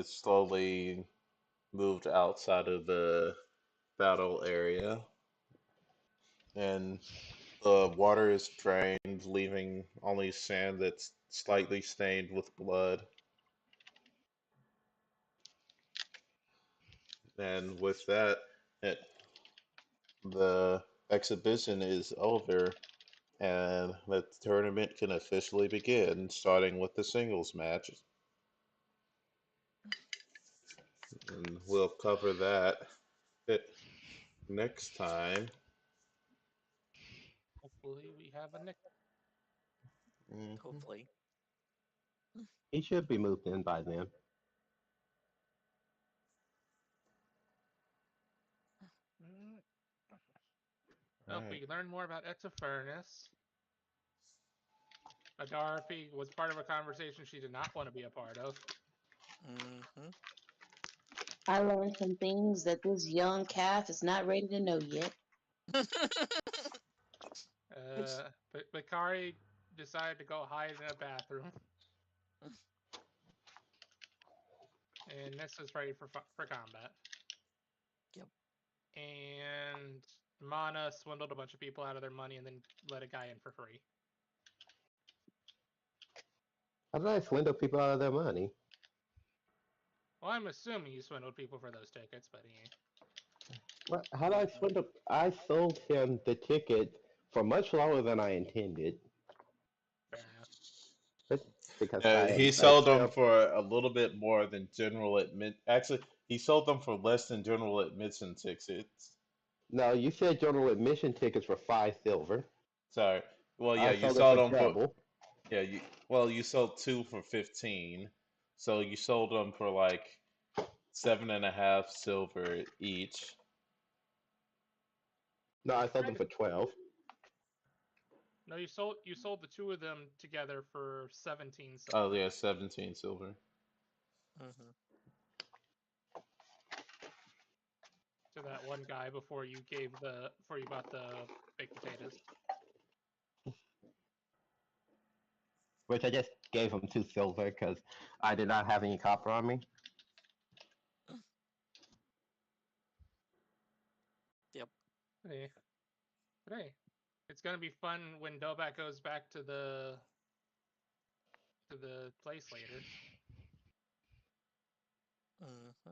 slowly moved outside of the battle area, and the water is drained, leaving only sand that's slightly stained with blood. And with that, it, the exhibition is over, and the tournament can officially begin, starting with the singles match. And we'll cover that it next time. Hopefully, we have a Nick. Mhm. Hopefully. He should be moved in by then. Mm. All Well, right. we learned more about Furnace. Dorothy was part of a conversation she did not want to be a part of. Mm-hmm. I learned some things that this young calf is not ready to know yet. But Bakari decided to go hide in a bathroom, and Nessa's ready for combat. Yep. And Mana swindled a bunch of people out of their money and then let a guy in for free. How did I swindle people out of their money? Well, I'm assuming you swindled people for those tickets, but yeah. What? How did I Mm-hmm. swindle? I sold him the ticket for much lower than I intended. Fair enough. But because Yeah, I he am sold them still. for a little bit more than general admit. Actually, he sold them for less than general admission tickets. No, you said general admission tickets were 5 silver. Sorry. Well, yeah, I you sold it sold for them for double. yeah. You sold two for 15, so you sold them for like 7.5 silver each. No, I sold them for 12. No, you sold the two of them together for 17 Oh silver yeah, 17 silver. Mm-hmm. to that one guy before you bought the baked potatoes. Which I just gave him 2 silver because I did not have any copper on me. Yep. Hey, but hey, it's gonna be fun when Dobak goes back to the place later. Mm-hmm.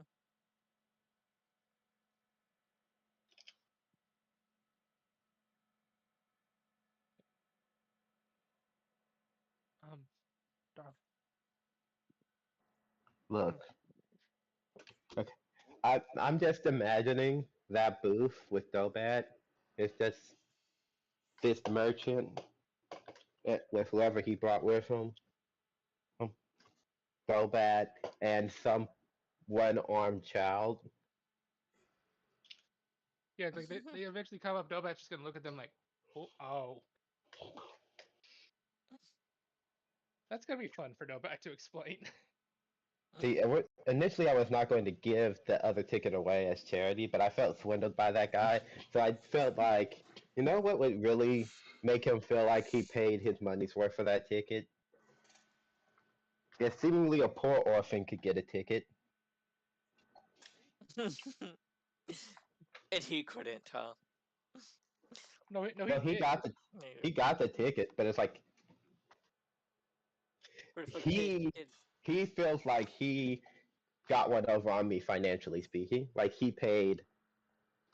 Um, darn. Look, okay. I'm just imagining that booth with Dobat. It's just this merchant with whoever he brought with him, um, Dobat, and some one-armed child. Yeah, it's like they eventually come up. Dobak's just gonna look at them like, oh, that's gonna be fun for Dobak to explain. See, initially I was not going to give the other ticket away as charity, but I felt swindled by that guy. So I felt like, you know what would really make him feel like he paid his money's worth for that ticket? If seemingly a poor orphan could get a ticket. And he couldn't, huh? No, No, he got the Yeah. he got the ticket, but it's like But if a kid, he he feels like he got one over on me financially speaking. Like he paid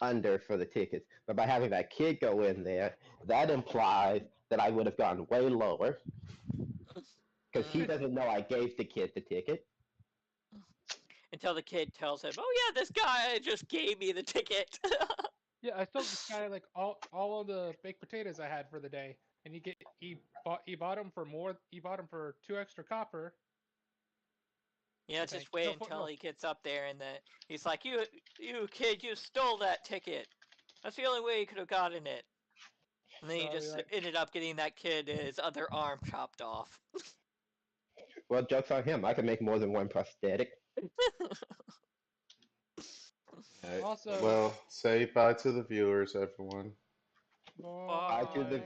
under for the tickets. But by having that kid go in there, that implies that I would have gone way lower because he mm-hmm. doesn't know I gave the kid the ticket. until the kid tells him, "Oh yeah, this guy just gave me the ticket." Yeah, I sold this guy like all of the baked potatoes I had for the day, and he bought them for more. He bought them for 2 extra copper. Yeah, Okay, just wait no, until no. he gets up there, and then he's like, "You kid, you stole that ticket. That's the only way you could have gotten it." And then he So I'll be just like, ended up getting that kid his other arm chopped off. Well, joke's on him. I can make more than one prosthetic. Alright. also, Well, say bye to the viewers, everyone. I do the bye.